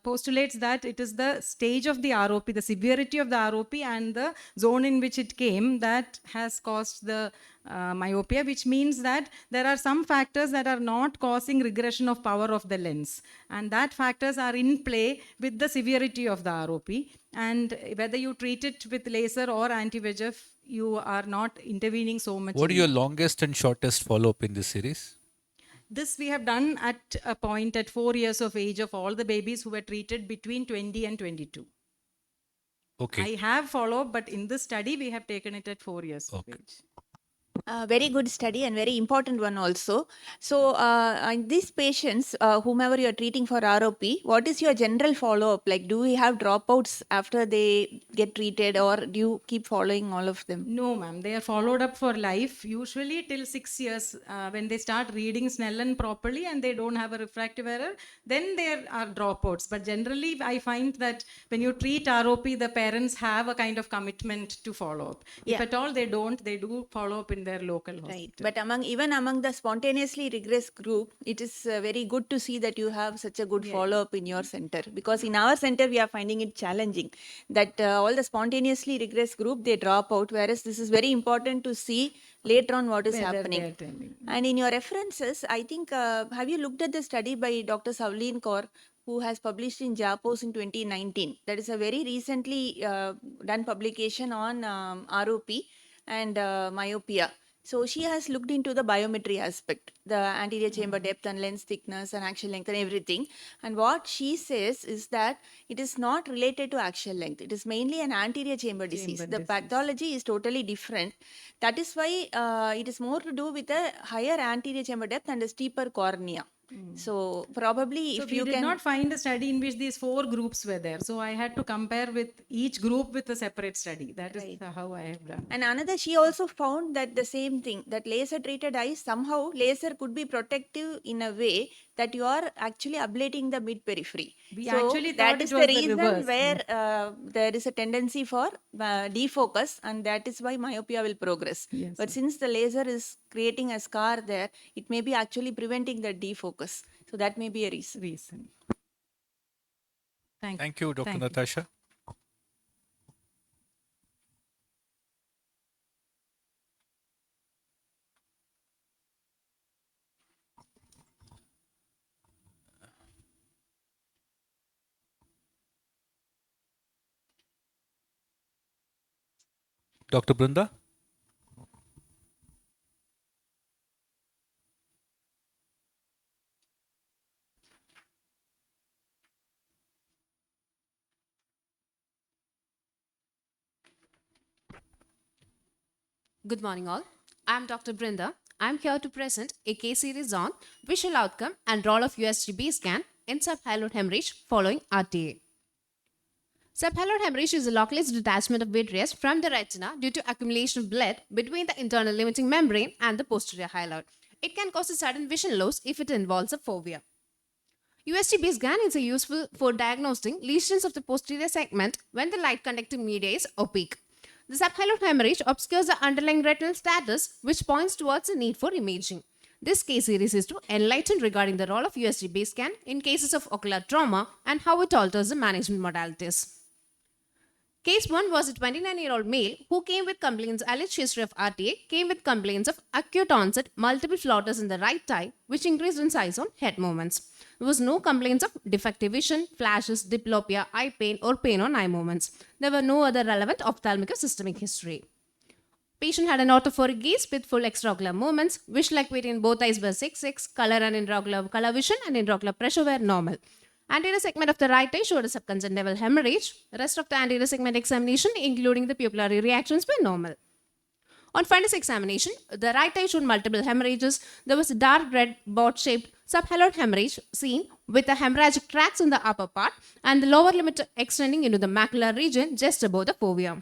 postulates that it is the stage of the ROP, the severity of the ROP and the zone in which it came that has caused the myopia, which means that there are some factors that are not causing regression of power of the lens, and that factors are in play with the severity of the ROP. And whether you treat it with laser or anti-VEGF, you are not intervening so much. What is your longest and shortest follow-up in this series? This we have done at a point at 4 years of age of all the babies who were treated between 20 and 22. Okay. I have follow-up, but in this study, we have taken it at 4 years of age. Very good study and very important one also. So, in these patients, whomever you are treating for ROP, what is your general follow-up? Like, do we have dropouts after they get treated, or do you keep following all of them? No, ma'am. They are followed up for life, usually till 6 years. When they start reading Snellen properly and they don't have a refractive error, then there are dropouts. But generally, I find that when you treat ROP, the parents have a kind of commitment to follow up. If at all they don't, they do follow up in their local hospital. Right. But even among the spontaneously regress group, it is very good to see that you have such a good follow-up in your center. Because in our center, we are finding it challenging that all the spontaneously regress group, they drop out. Whereas this is very important to see later on what is happening. And in your references, I think, have you looked at the study by Dr. Savleen Kaur, who has published in JAPOS in 2019? That is a very recently done publication on ROP and myopia. So she has looked into the biometry aspect, the anterior chamber depth and lens thickness and axial length and everything. And what she says is that it is not related to axial length. It is mainly an anterior chamber disease. The pathology is totally different. That is why it is more to do with a higher anterior chamber depth and a steeper cornea. So probably So if we you did can not find a study in which these 4 groups were there. So I had to compare with each group with a separate study. That is how I have done. And another, she also found that the same thing, that laser treated eyes, somehow laser could be protective in a way that you are actually ablating the mid periphery. We So actually that thought is it the was the reason reverse. where there is a tendency for defocus, and that is why myopia will progress. Yes, But since the laser is creating a scar there, it may be actually preventing the defocus. So that may be a reason. Thank you, Dr. Thank you. Natasha. Dr. Brunda? Good morning, all. I'm Dr. Brinda. I'm here to present a case series on visual outcome and role of USGB scan in subhyaloid hemorrhage following RTA. Subhyaloid hemorrhage is a localized detachment of vitreous from the retina due to accumulation of blood between the internal limiting membrane and the posterior hyaloid. It can cause a sudden vision loss if it involves a fovea. USGB scan is useful for diagnosing lesions of the posterior segment when the light conducting media is opaque. The subhyaloid hemorrhage obscures the underlying retinal status, which points towards the need for imaging. This case series is to enlighten regarding the role of USGB scan in cases of ocular trauma and how it alters the management modalities. Case 1 was a 29-year-old male who came with complaints alleged history of RTA, came with complaints of acute onset multiple floaters in the right eye, which increased in size on head movements. There was no complaints of defective vision, flashes, diplopia, eye pain, or pain on eye movements. There were no other relevant ophthalmic or systemic history. Patient had an orthophoric gaze with full extraocular movements. Visual acuity in both eyes was 6/6. Color and intraocular color vision and intraocular pressure were normal. Anterior segment of the right eye showed a subconjunctival hemorrhage. The rest of the anterior segment examination, including the pupillary reactions, were normal. On fundus examination, the right eye showed multiple hemorrhages. There was a dark red boat-shaped subhyaloid hemorrhage seen with the hemorrhagic tracts in the upper part and the lower limit extending into the macular region just above the fovea.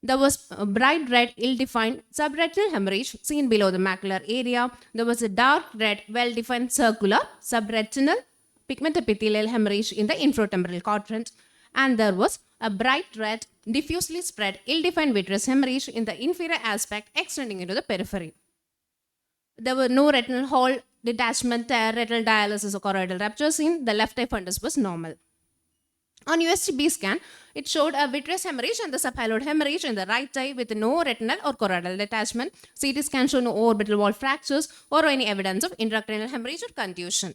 There was a bright red, ill-defined subretinal hemorrhage seen below the macular area. There was a dark red, well-defined circular subretinal pigmentepithelial hemorrhage in the infratemporal quadrant. And there was a bright red, diffusely spread, ill-defined vitreous hemorrhage in the inferior aspect extending into the periphery. There were no retinal hole, detachment, tear, retinal dialysis, or choroidal rupture seen. The left eye fundus was normal. On USGB scan, it showed a vitreous hemorrhage and the subhyaloid hemorrhage in the right eye with no retinal or choroidal detachment. CT scan showed no orbital wall fractures or any evidence of intracranial hemorrhage or contusion.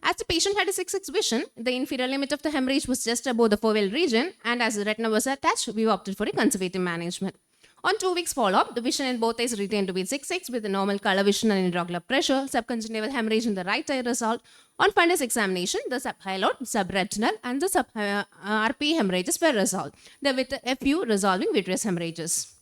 As the patient had a 6/6 vision, the inferior limit of the hemorrhage was just above the foveal region, and as the retina was attached, we opted for a conservative management. On 2 weeks follow-up, the vision in both eyes retained to be 6/6 with a normal color vision and intraocular pressure. Subconjunctival hemorrhage in the right eye resolved. On fundus examination, the subhyaloid, subretinal, and the RP hemorrhages were resolved. There were a few resolving vitreous hemorrhages.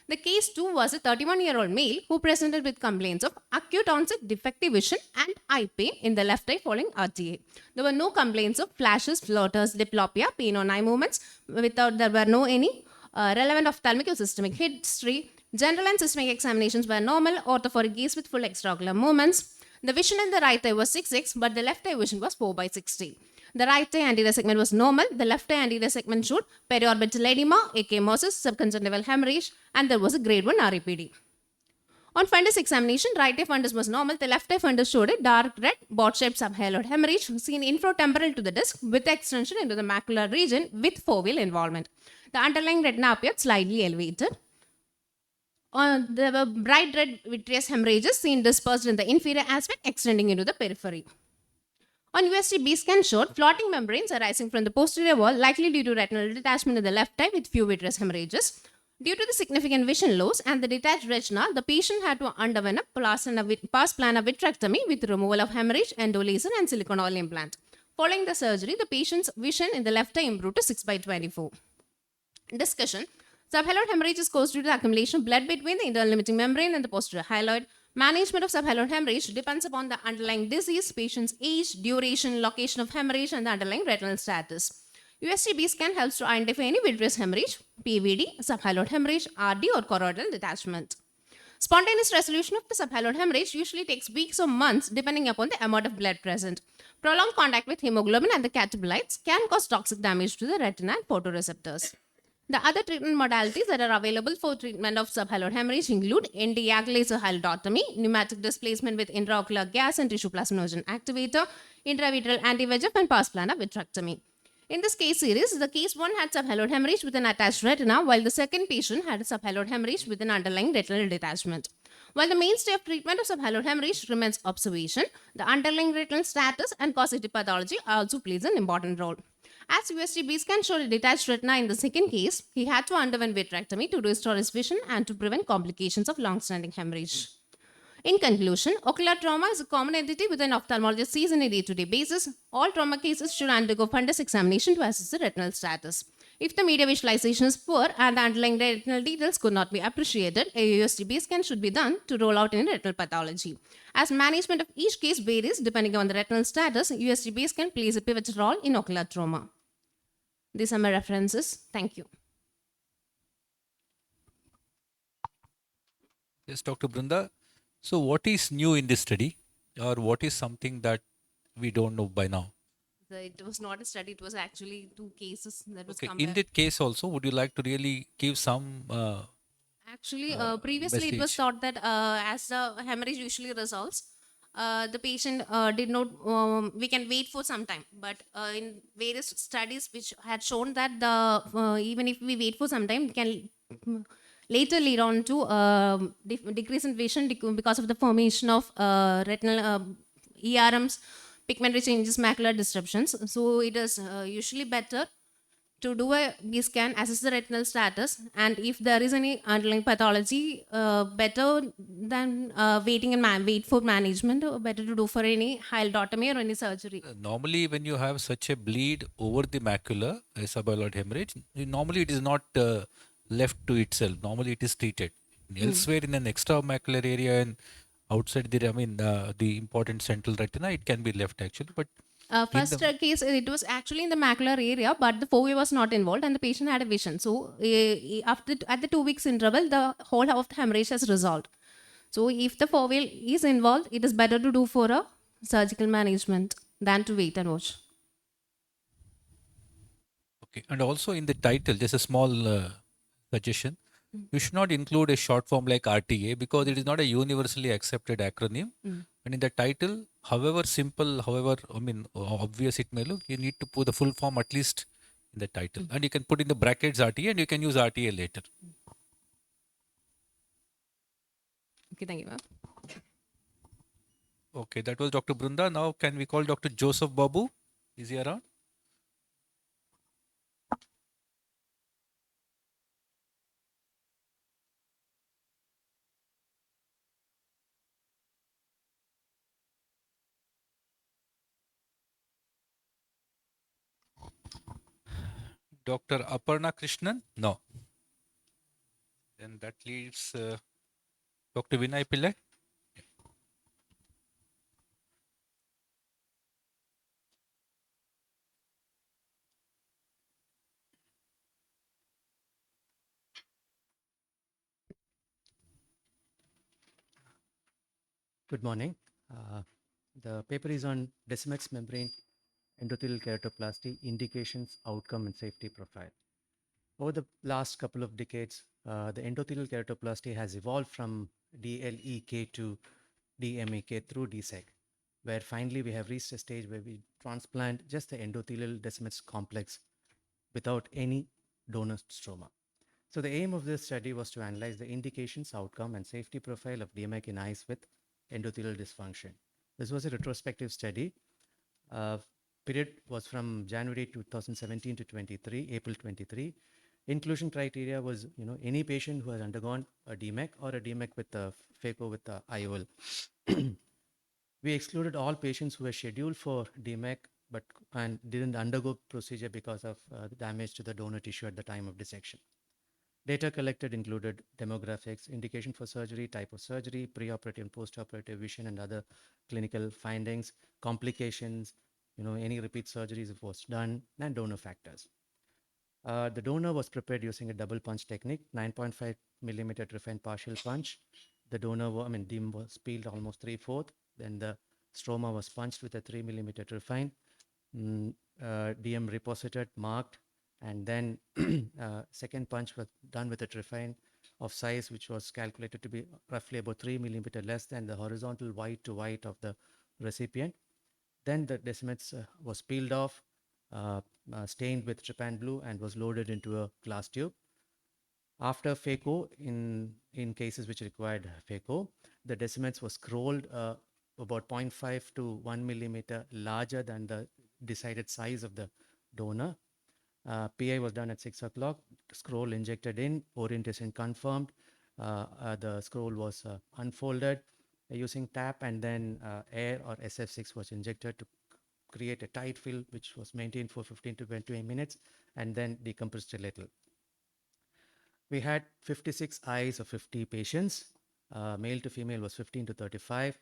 The case 2 was a 31-year-old male who presented with complaints of acute onset defective vision and eye pain in the left eye following RTA. There were no complaints of flashes, floaters, diplopia, pain on eye movements. There were no any relevant ophthalmic or systemic history. General and systemic examinations were normal, orthophoric gaze with full extraocular movements. The vision in the right eye was 6/6, but the left eye vision was 4/60. The right eye anterior segment was normal. The left eye anterior segment showed periorbital edema, ecchymosis, subconjunctival hemorrhage, and there was a grade 1 REPD. On fundus examination, right eye fundus was normal. The left eye fundus showed a dark red boat-shaped subhyaloid hemorrhage seen infratemporal to the disc with extension into the macular region with foveal involvement. The underlying retina appeared slightly elevated. There were bright red vitreous hemorrhages seen dispersed in the inferior aspect extending into the periphery. On USGB scan showed floating membranes arising from the posterior wall likely due to retinal detachment in the left eye with few vitreous hemorrhages. Due to the significant vision loss and the detached retina, the patient had to undergo a pars plana vitrectomy with removal of hemorrhage, endolaser, and silicone oil implant. Following the surgery, the patient's vision in the left eye improved to 6/24. Discussion. Subhyaloid hemorrhage is caused due to the accumulation of blood between the internal limiting membrane and the posterior hyaloid. Management of subhyaloid hemorrhage depends upon the underlying disease, patient's age, duration, location of hemorrhage, and the underlying retinal status. USGB scan helps to identify any vitreous hemorrhage, PVD, subhyaloid hemorrhage, RD, or choroidal detachment. Spontaneous resolution of the subhyaloid hemorrhage usually takes weeks or months depending upon the amount of blood present. Prolonged contact with hemoglobin and the catabolites can cause toxic damage to the retina and photoreceptors. The other treatment modalities that are available for treatment of subhyaloid hemorrhage include Nd:YAG laser hyalotomy, pneumatic displacement with intraocular gas and tissue plasminogen activator, intravitreal anti-VEGF, and pars plana vitrectomy. In this case series, the case 1 had subhyaloid hemorrhage with an attached retina, while the second patient had a subhyaloid hemorrhage with an underlying retinal detachment. While the mainstay of treatment of subhyaloid hemorrhage remains observation, the underlying retinal status and causative pathology also plays an important role. As USGB scan showed a detached retina in the second case, he had to undergo vitrectomy to restore his vision and to prevent complications of long-standing hemorrhage. In conclusion, ocular trauma is a common entity which an ophthalmologist sees on a day-to-day basis. All trauma cases should undergo fundus examination to assess the retinal status. If the media visualization is poor and the underlying retinal details could not be appreciated, a USGB scan should be done to rule out any retinal pathology. As management of each case varies depending on the retinal status, USGB scan plays a pivotal role in ocular trauma. These are my references. Thank you. Yes, Dr. Brunda. So, what is new in this study, or what is something that we don't know by now? It was not a study, it was actually 2 cases that was Okay, in compared. that case also, would you like to really give some Actually, previously it was message? thought that as the hemorrhage usually resolves, the patient did not, we can wait for some time. But in various studies which had shown that the even if we wait for some time, we can later lead on to decrease in vision because of the formation of retinal ERMs, pigmentary changes, macular disruptions. So it is usually better to do a B scan, assess the retinal status, and if there is any underlying pathology, better than waiting and wait for management, or better to do for any hyalotomy or any surgery. Normally, when you have such a bleed over the macula, a subhyaloid hemorrhage, normally it is not left to itself. Normally, it is treated. Elsewhere in an extramacular area and outside the important central retina, it can be left actually. But in First the case, it was actually in the macular area, but the fovea was not involved and the patient had a vision. So, after at the 2 weeks interval, the whole of the hemorrhage has resolved. So, if the fovea is involved, it is better to do for a surgical management than to wait and watch. okay, and also in the title, just a small suggestion. You should not include a short form like RTA because it is not a universally accepted acronym. And in the title, however simple, however obvious it may look, you need to put the full form at least in the title. And you can put in the brackets RTA and you can use RTA later. Okay, thank you, ma'am. Okay, that was Dr. Brunda. Now can we call Dr. Joseph Babu? Is he around? Dr. Aparna Krishnan? No. Then that leaves Dr. Vinay Pillai. Good morning. The paper is on Decimex membrane endothelial keratoplasty, indications, outcome, and safety profile. Over the last couple of decades, the endothelial keratoplasty has evolved from DLEK to DMEK through DSEC, where finally we have reached a stage where we transplant just the endothelial Decimex complex without any donor stroma. So the aim of this study was to analyze the indications, outcome, and safety profile of DMEK in eyes with endothelial dysfunction. This was a retrospective study. Period was from January 2017 to 23, April 23. Inclusion criteria was, any patient who has undergone a DMEC or a DMEC with a FACO with a IOL. We excluded all patients who were scheduled for DMEC and didn't undergo procedure because of the damage to the donor tissue at the time of dissection. Data collected included demographics, indication for surgery, type of surgery, preoperative and postoperative vision and other clinical findings, complications, any repeat surgeries if was done, and donor factors. The donor was prepared using a double punch technique, 9.5 millimeter refined partial punch. The donor, DIM was peeled almost 3/4. Then the stroma was punched with a 3 millimeter refine. DM reposited, marked, and then second punch was done with a refine of size which was calculated to be roughly about 3 millimeter less than the horizontal white to white of the recipient. Then the decimates was peeled off, stained with trypan blue, and was loaded into a glass tube. After phaco, in cases which required phaco, the decimates was scrolled about 0.5 to 1 millimeter larger than the decided size of the donor. PI was done at 6 o'clock, scroll injected in, orientation confirmed. The scroll was unfolded using tap, and then air or SF6 was injected to create a tight fill which was maintained for 15 to 20 minutes and then decompressed a little. We had 56 eyes of 50 patients. Male to female was 15 to 35.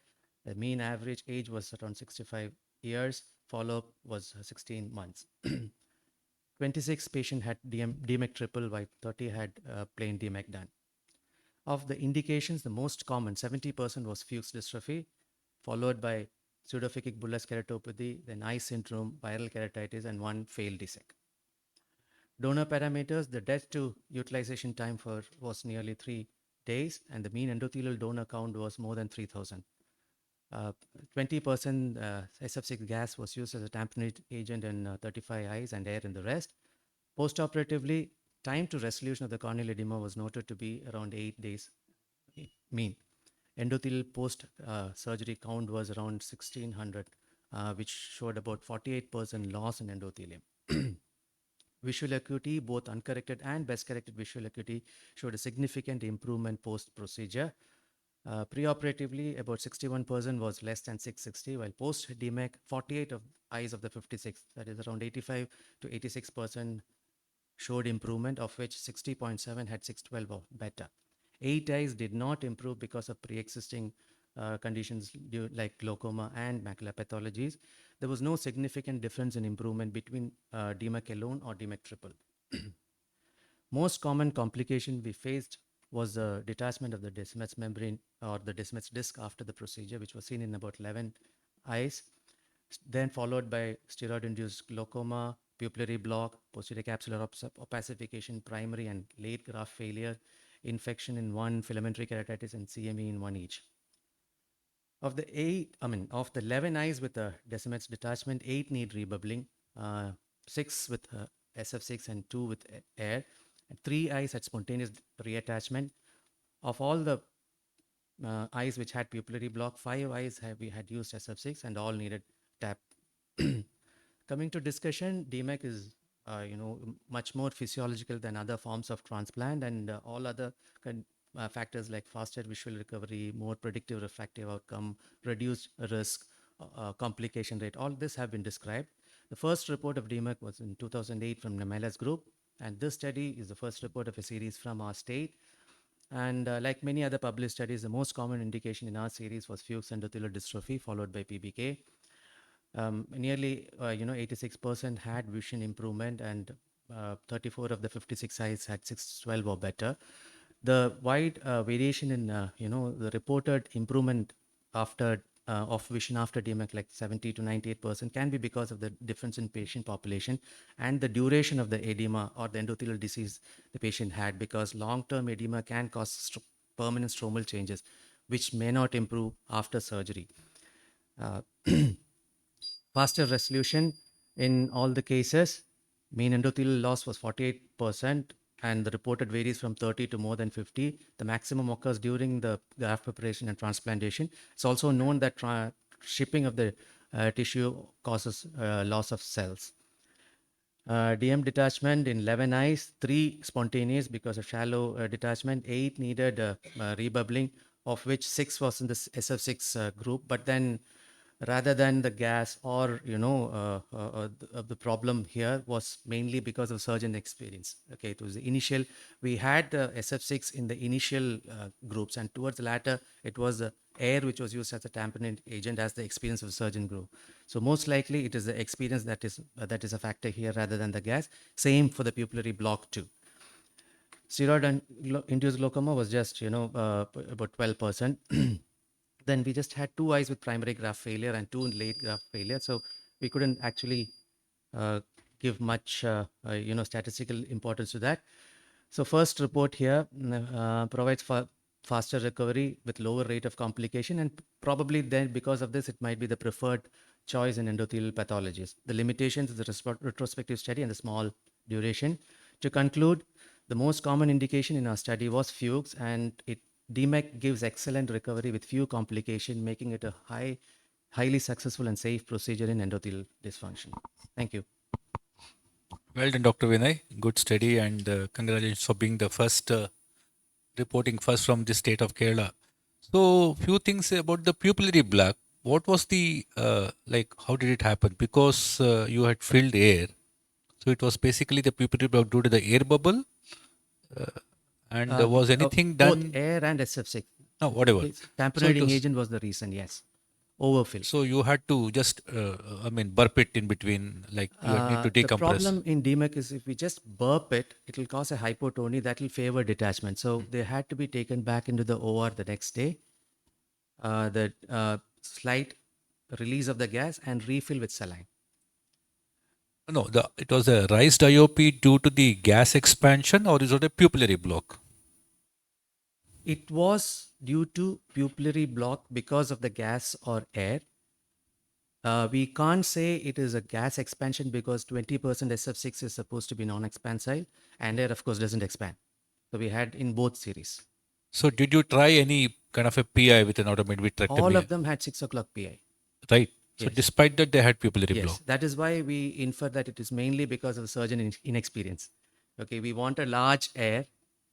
The mean average age was around 65 years. Follow-up was 16 months. 26 patients had DMEC triple, while 30 had plain DMEC done. Of the indications, the most common, 70% was Fuchs dystrophy, followed by pseudophakic bullous keratopathy, then eye syndrome, viral keratitis, and one failed dissect. Donor parameters, the death to utilization time was nearly 3 days, and the mean endothelial donor count was more than 3,000. 20% SF6 gas was used as a tamponade agent in 35 eyes and air in the rest. Postoperatively, time to resolution of the corneal edema was noted to be around 8 days mean. Endothelial post-surgery count was around 1,600, which showed about 48% loss in endothelium. Visual acuity, both uncorrected and best corrected visual acuity, showed a significant improvement post-procedure. Preoperatively, about 61% was less than 660, while post-DMEC, 48 of eyes of the 56, that is around 85 to 86%, showed improvement, of which 60.7 had 612 or better. 8 eyes did not improve because of pre-existing conditions like glaucoma and macular pathologies. There was no significant difference in improvement between DMEC alone or DMEC triple. Most common complication we faced was the detachment of the Descemet's membrane or the Descemet's disc after the procedure, which was seen in about 11 eyes, then followed by steroid-induced glaucoma, pupillary block, posterior capsular opacification, primary and late graft failure, infection in one, filamentary keratitis, and CME in one each. Of the 11 eyes with the Descemet's detachment, 8 need rebubbling, 6 with SF6 and 2 with air, and 3 eyes had spontaneous reattachment. Of all the eyes which had pupillary block, 5 eyes we had used SF6 and all needed tap. Coming to discussion, DMEC is much more physiological than other forms of transplant, and all other factors like faster visual recovery, more predictive refractive outcome, reduced risk, complication rate, all this have been described. The first report of DMEC was in 2008 from Namela's group, and this study is the first report of a series from our state. And like many other published studies, the most common indication in our series was Fuchs endothelial dystrophy, followed by PBK. Nearly 86% had vision improvement, and 34 of the 56 eyes had 612 or better. The wide variation in the reported improvement after of vision after DMEC, like 70 to 98%, can be because of the difference in patient population and the duration of the edema or the endothelial disease the patient had, because long-term edema can cause permanent stromal changes, which may not improve after surgery. Faster resolution in all the cases. Mean endothelial loss was 48%, and the reported varies from 30 to more than 50. The maximum occurs during the graft preparation and transplantation. It's also known that shipping of the tissue causes loss of cells. DM detachment in 11 eyes, 3 spontaneous because of shallow detachment, 8 needed rebubbling, of which 6 was in the SF6 group. But then rather than the gas or the problem here was mainly because of surgeon experience. Okay, it was the initial, we had the SF6 in the initial groups, and towards the latter it was the air which was used as a tamponade agent as the experience of surgeon group. So most likely it is the experience that is a factor here rather than the gas. Same for the pupillary block too. Steroid and induced glaucoma was just about 12%. Then we just had 2 eyes with primary graft failure and 2 late graft failure. So we couldn't actually give much, statistical importance to that. So first report here provides for faster recovery with lower rate of complication, and probably then because of this, it might be the preferred choice in endothelial pathologies. The limitations is the retrospective study and the small duration. To conclude, the most common indication in our study was fugues, and DMEC gives excellent recovery with few complications, making it a highly successful and safe procedure in endothelial dysfunction. Thank you. Well done, Dr. Vinay. Good study, and congratulations for being the first reporting first from the state of Kerala. So, few things about the pupillary block. What was the like? How did it happen? Because you had filled air, so it was basically the pupillary block due to the air bubble. And was anything Both done? air and SF6. No, whatever. Okay, So it tamponading was. agent was the reason, yes. Overfill. So you had to just, burp it in between, like you had need to The decompress. problem in DMEC is if we just burp it, it will cause a hypotony that will favor detachment. So they had to be taken back into the OR the next day. The slight release of the gas and refill with saline. No, it was a raised IOP due to the gas expansion, or is it a pupillary block? It was due to pupillary block because of the gas or air. We can't say it is a gas expansion because 20% SF6 is supposed to be non-expansive, and air, of course, doesn't expand. So we had in both series. So did you try any kind of a PI with an automated vitrectomy? All of them had 6 o'clock PI. Right. So Yes. despite that, they had pupillary Yes, block. that is why we infer that it is mainly because of surgeon inexperience. Okay, we want a large air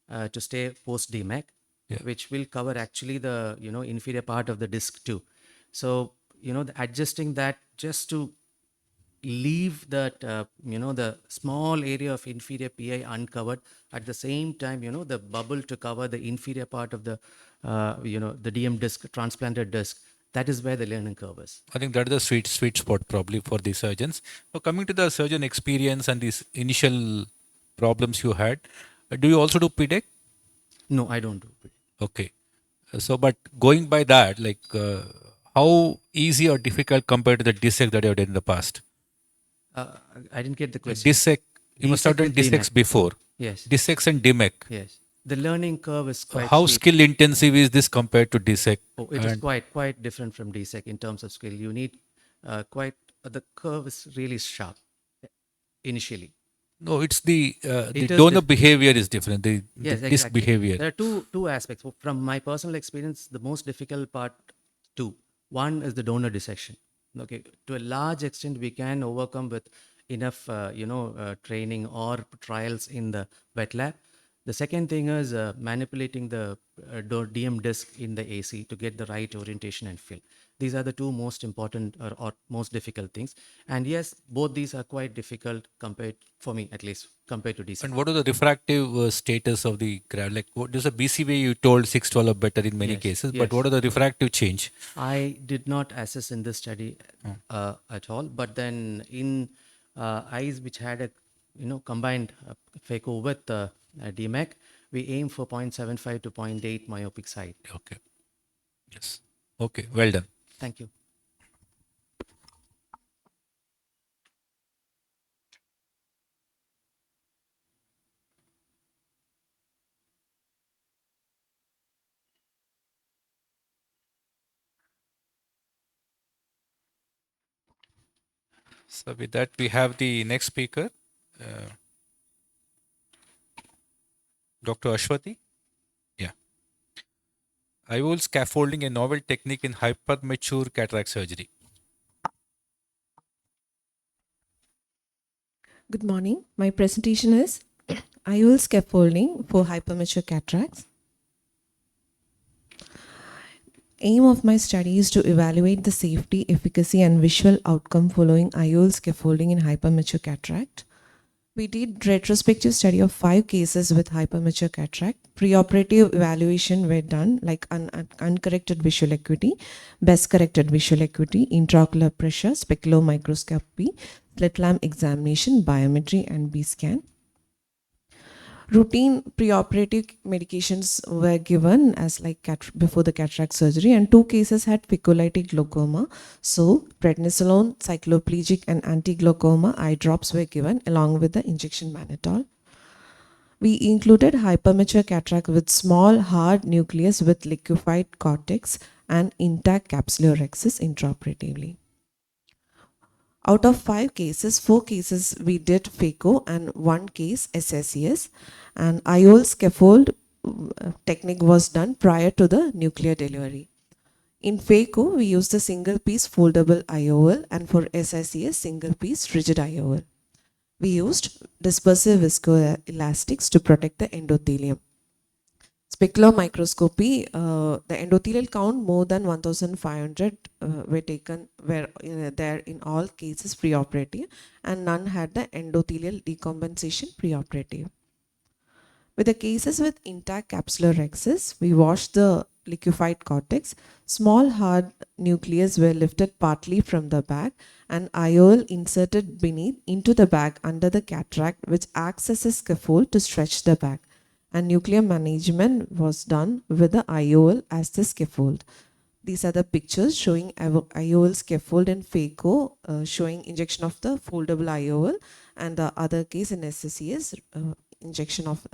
to stay post DMEC, Yeah. which will cover actually the inferior part of the disc too. So adjusting that just to leave that the small area of inferior PI uncovered, at the same time the bubble to cover the inferior part of the the DM disc, transplanted disc. That is where the learning curve is. I think that is the sweet spot probably for the surgeons. Now coming to the surgeon experience and these initial problems you had, do you also do PDEC? No, I don't do it. Okay. So, but going by that, like how easy or difficult compared to the dissect that you have done in the past? I didn't get the question. Dissect, you must have Dissect done with dissects DMEC. before. Yes. Dissects and DMEC. Yes. The learning curve is quite How steep. skill intensive is this compared to dissect? Oh, it is And- quite different from DSEC in terms of skill. You need the curve is really sharp initially. No, it's the It is donor behavior is different. The Yes, disc exactly. behavior. There are two aspects. From my personal experience, the most difficult part, two. One is the donor dissection. Okay, to a large extent, we can overcome with enough, training or trials in the wet lab. The second thing is manipulating the DM disc in the AC to get the right orientation and fill. These are the two most important or most difficult things. And yes, both these are quite difficult compared, for me at least, compared to DC. And what are the refractive status of the graft? Like, what is a BCVA you told 612 are better in many Yes, cases, yes. but what are the refractive change? I did not assess in this study at all, but then in eyes which had a combined phaco with DMEC, we aim for 0.75 to 0.8 myopic side. Okay. Yes. Okay. Well done. Thank you. So with that, we have the next speaker, Dr. Ashwati. Yeah. IOL scaffolding, a novel technique in hypermature cataract surgery. Good morning. My presentation is IOL scaffolding for hypermature cataracts. Aim of my study is to evaluate the safety, efficacy, and visual outcome following IOL scaffolding in hypermature cataract. We did retrospective study of 5 cases with hypermature cataract. Preoperative evaluation were done like uncorrected visual acuity, best corrected visual acuity, intraocular pressure, specular microscopy, slit lamp examination, biometry, and B-scan. Routine preoperative medications were given as like before the cataract surgery, and 2 cases had ficulitic glaucoma. So prednisolone, cycloplegic, and anti-glaucoma eye drops were given along with the injection mannitol. We included hypermature cataract with small hard nucleus with liquefied cortex and intact capsular rhexis intraoperatively. Out of 5 cases, 4 cases we did phaco and 1 case SSES, and IOL scaffold technique was done prior to the nuclear delivery. In phaco, we used a single piece foldable IOL, and for SSES, single piece rigid IOL. We used dispersive viscoelastics to protect the endothelium. Specular microscopy, the endothelial count more than 1,500 were taken, were there in all cases preoperative, and none had the endothelial decompensation preoperative. With the cases with intact capsular rhexis, we washed the liquefied cortex. Small hard nucleus were lifted partly from the bag and IOL inserted beneath into the bag under the cataract, which acts as a scaffold to stretch the bag. And nuclear management was done with the IOL as the scaffold. These are the pictures showing IOL scaffold in phaco, showing injection of the foldable IOL, and the other case in SSES, injection of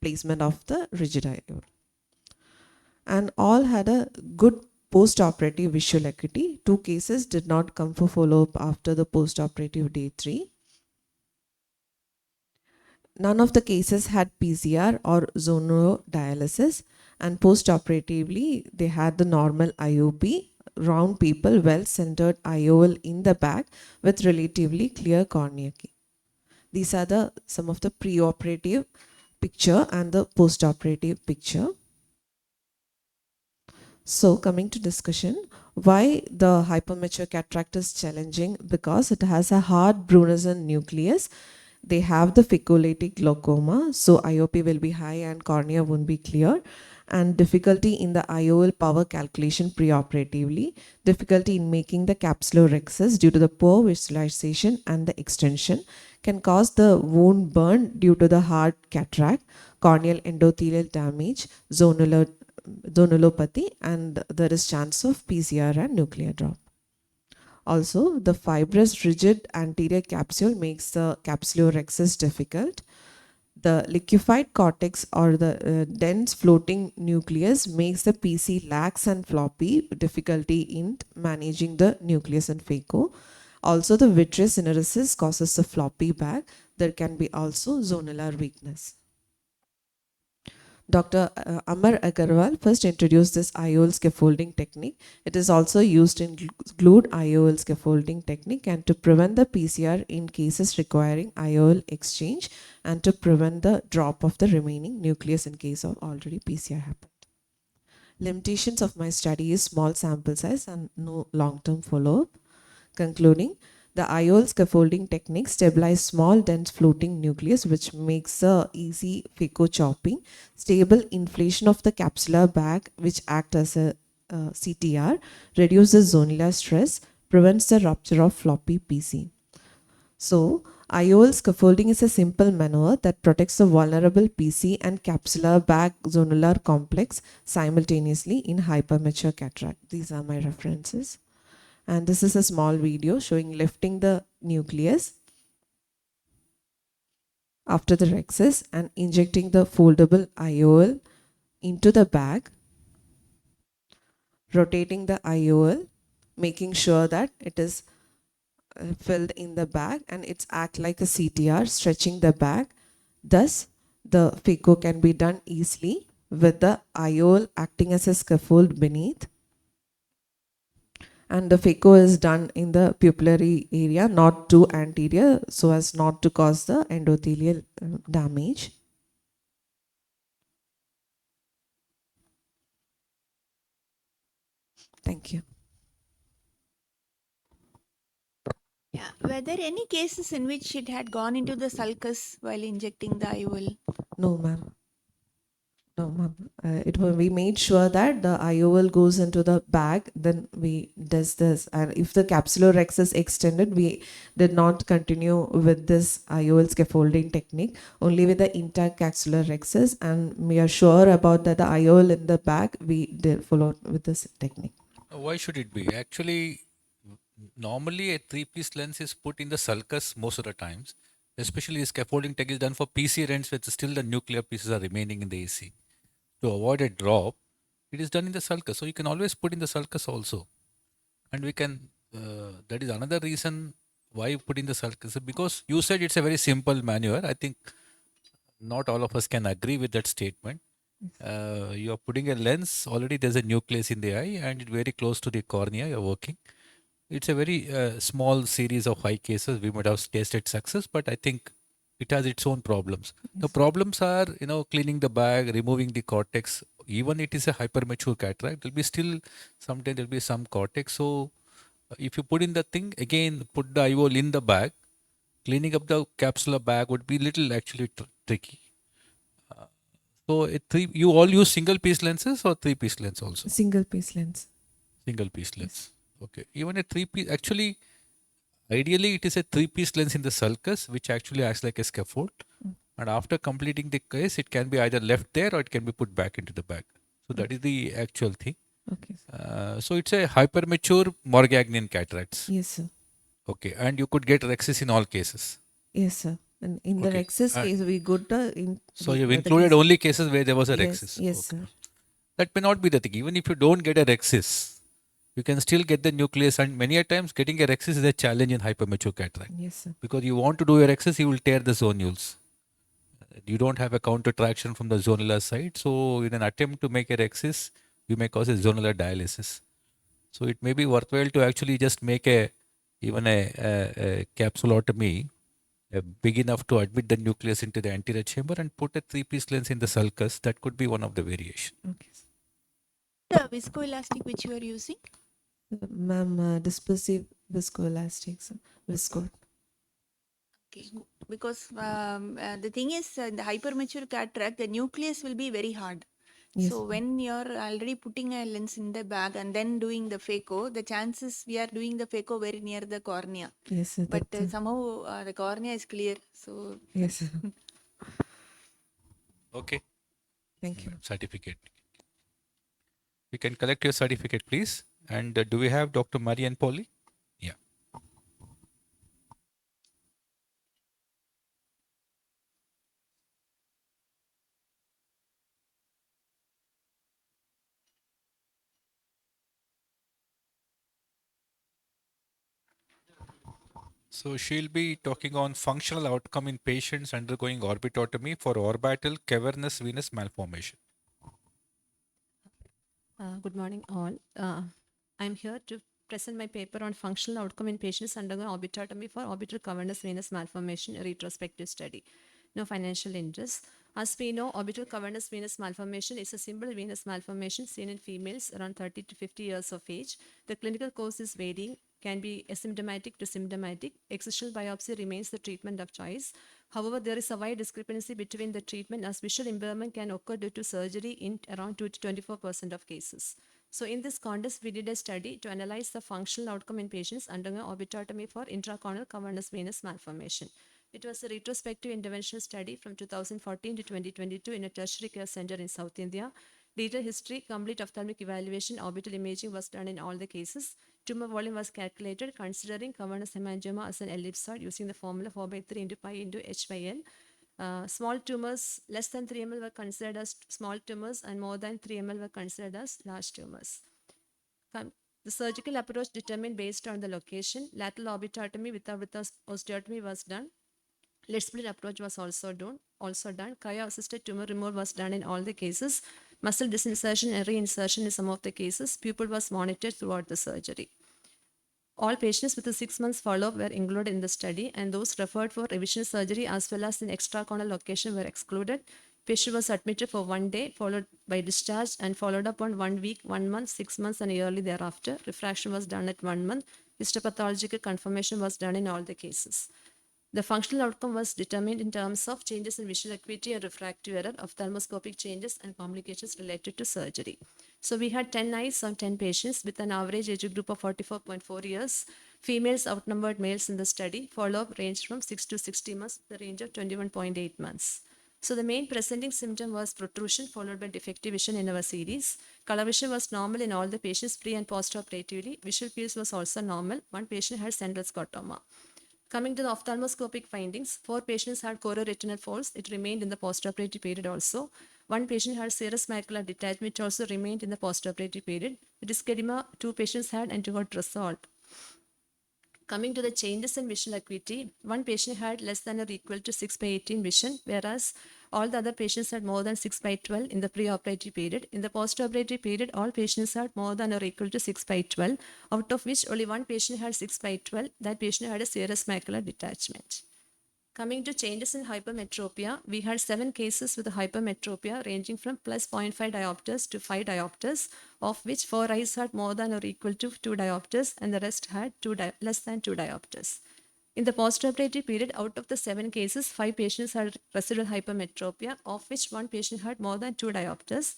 placement of the rigid IOL. And all had a good post-operative visual acuity. 2 cases did not come for follow-up after the post-operative day 3. None of the cases had PCR or zonodialysis, and post-operatively they had the normal IOP, round people, well-centered IOL in the back with relatively clear cornea. These are some of the pre-operative picture and the post-operative picture. So coming to discussion, why the hypermature cataract is challenging? Because it has a hard Brunnerson nucleus. They have the ficulitic glaucoma, so IOP will be high and cornea won't be clear, and difficulty in the IOL power calculation preoperatively, difficulty in making the capsular rhexis due to the poor visualization and the extension, can cause the wound burn due to the hard cataract, corneal endothelial damage, zonulopathy, and there is chance of PCR and nuclear drop. Also, the fibrous rigid anterior capsule makes the capsular rhexis difficult. The liquefied cortex or the dense floating nucleus makes the PC lax and floppy, difficulty in managing the nucleus and phaco. Also, the vitreous syneresis causes the floppy bag. There can be also zonular weakness. Dr. Amar Agarwal first introduced this IOL scaffolding technique. It is also used in glued IOL scaffolding technique and to prevent the PCR in cases requiring IOL exchange and to prevent the drop of the remaining nucleus in case of already PCR happened. Limitations of my study is small sample size and no long-term follow-up. Concluding, the IOL scaffolding technique stabilize small dense floating nucleus which makes easy phaco chopping, stable inflation of the capsular bag which act as a CTR, reduces zonular stress, prevents the rupture of floppy PC. So, IOL scaffolding is a simple maneuver that protects the vulnerable PC and capsular bag zonular complex simultaneously in hypermature cataract. These are my references. And this is a small video showing lifting the nucleus after the rhexis and injecting the foldable IOL into the bag, rotating the IOL, making sure that it is filled in the bag and it's act like a CTR, stretching the bag. Thus, the phaco can be done easily with the IOL acting as a scaffold beneath. and the phaco is done in the pupillary area, not too anterior, so as not to cause the endothelial damage. Thank you. Yeah. Were there any cases in which it had gone into the sulcus while injecting the IOL? No, ma'am. No, ma'am. We made sure that the IOL goes into the bag. Then we does this, and if the capsular rex is extended, we did not continue with this IOL scaffolding technique. Only with the intact capsular rexes, and we are sure about that the IOL in the bag. We did follow with this technique. Why should it be? Actually, normally a three-piece lens is put in the sulcus most of the times. Especially the scaffolding tech is done for PC lens, where still the nuclear pieces are remaining in the AC. To avoid a drop, it is done in the sulcus. So you can always put in the sulcus also. And we can, that is another reason why you put in the sulcus. Because you said it's a very simple maneuver. I think not all of us can agree with that statement. You are putting a lens, already there's a nucleus in the eye and it's very close to the cornea you're working. It's a very small series of high cases. We might have tasted success, but I think it has its own problems. The problems are, cleaning the bag, removing the cortex. Even it is a hypermature cataract, there'll be still, sometimes there'll be some cortex. So if you put in the thing, again, put the IOL in the bag, cleaning up the capsular bag would be little actually tricky. So you all use single piece lenses or three piece lens also? Single piece lens. Single piece lens. Okay. Even a three piece, actually, ideally it is a three piece lens in the sulcus, which actually acts like a scaffold. And after completing the case, it can be either left there or it can be put back into the bag. So that is the actual thing. Okay. So it's a hypermature Morgagnian cataracts. Yes, sir. Okay. And you could get rexis in all cases. Yes, sir. And in the Okay. rexis case, we got the. So you've included only cases where there was a rexis. Yes, Okay. sir. That may not be the thing. Even if you don't get a rexis, you can still get the nucleus. And many a times getting a rexis is a challenge in hypermature cataract. Yes, sir. Because you want to do your rexis, you will tear the zonules. You don't have a counter traction from the zonular side. So in an attempt to make a rexis, you may cause a zonular dialysis. So it may be worthwhile to actually just make even a capsulotomy big enough to admit the nucleus into the anterior chamber and put a three-piece lens in the sulcus. That could be one of the variations. Okay. The viscoelastic which you are using? Ma'am, dispersive viscoelastic, sir. Visco. Okay. Because the thing is, in the hypermature cataract, the nucleus will be very hard. Yes, So when you're already putting a lens in the bag and then doing the phaco, the chances we are doing the phaco very near the cornea. Yes, sir. But somehow the cornea is clear. So Yes, sir. Okay. Thank you. Certificate. You can collect your certificate, please. And do we have Dr. Marie and Polly? Yeah. So she'll be talking on functional outcome in patients undergoing orbitotomy for orbital cavernous venous malformation. Good morning, all. I'm here to present my paper on functional outcome in patients undergoing orbitotomy for orbital cavernous venous malformation, a retrospective study. No financial interest. As we know, orbital cavernous venous malformation is a simple venous malformation seen in females around 30 to 50 years of age. The clinical course is varying, can be asymptomatic to symptomatic. Excisional biopsy remains the treatment of choice. However, there is a wide discrepancy between the treatment as visual impairment can occur due to surgery in around 2 to 24% of cases. So in this context, we did a study to analyze the functional outcome in patients undergoing orbitotomy for intracorneal cavernous venous malformation. It was a retrospective interventional study from 2014 to 2022 in a tertiary care center in South India. Detailed history, complete ophthalmic evaluation, orbital imaging was done in all the cases. Tumor volume was calculated considering cavernous hemangioma as an ellipsoid using the formula 4/3 into pi into h by l. Small tumors less than 3 ml were considered as small tumors and more than 3 ml were considered as large tumors. The surgical approach determined based on the location. Lateral orbitotomy without osteotomy was done. Lid split approach was also done. Cryo-assisted tumor removal was done in all the cases. Muscle disinsertion and reinsertion in some of the cases. Pupil was monitored throughout the surgery. All patients with a 6 months follow-up were included in the study, and those referred for revision surgery as well as in extracorneal location were excluded. Patient was admitted for 1 day, followed by discharge, and followed up on 1 week, 1 month, 6 months, and yearly thereafter. Refraction was done at 1 month. Histopathological confirmation was done in all the cases. The functional outcome was determined in terms of changes in visual acuity and refractive error, ophthalmoscopic changes, and complications related to surgery. So we had 10 eyes on 10 patients with an average age group of 44.4 years. Females outnumbered males in the study. Follow-up ranged from 6 to 60 months, with a range of 21.8 months. So the main presenting symptom was protrusion followed by defective vision in our series. Color vision was normal in all the patients pre and post-operatively. Visual fields was also normal. One patient had central scotoma. Coming to the ophthalmoscopic findings, 4 patients had chororetinal folds. It remained in the postoperative period also. 1 patient had serous macular detachment, which also remained in the postoperative period. The disc edema, 2 patients had and 2 got resolved. Coming to the changes in visual acuity, 1 patient had less than or equal to 6/18 vision, whereas all the other patients had more than 6/12 in the preoperative period. In the postoperative period, all patients had more than or equal to 6/12, out of which only 1 patient had 6/12. That patient had a serous macular detachment. Coming to changes in hypermetropia, we had 7 cases with hypermetropia ranging from plus 0.5 diopters to 5 diopters, of which 4 eyes had more than or equal to 2 diopters and the rest had less than 2 diopters. In the postoperative period, out of the 7 cases, 5 patients had residual hypermetropia, of which 1 patient had more than 2 diopters.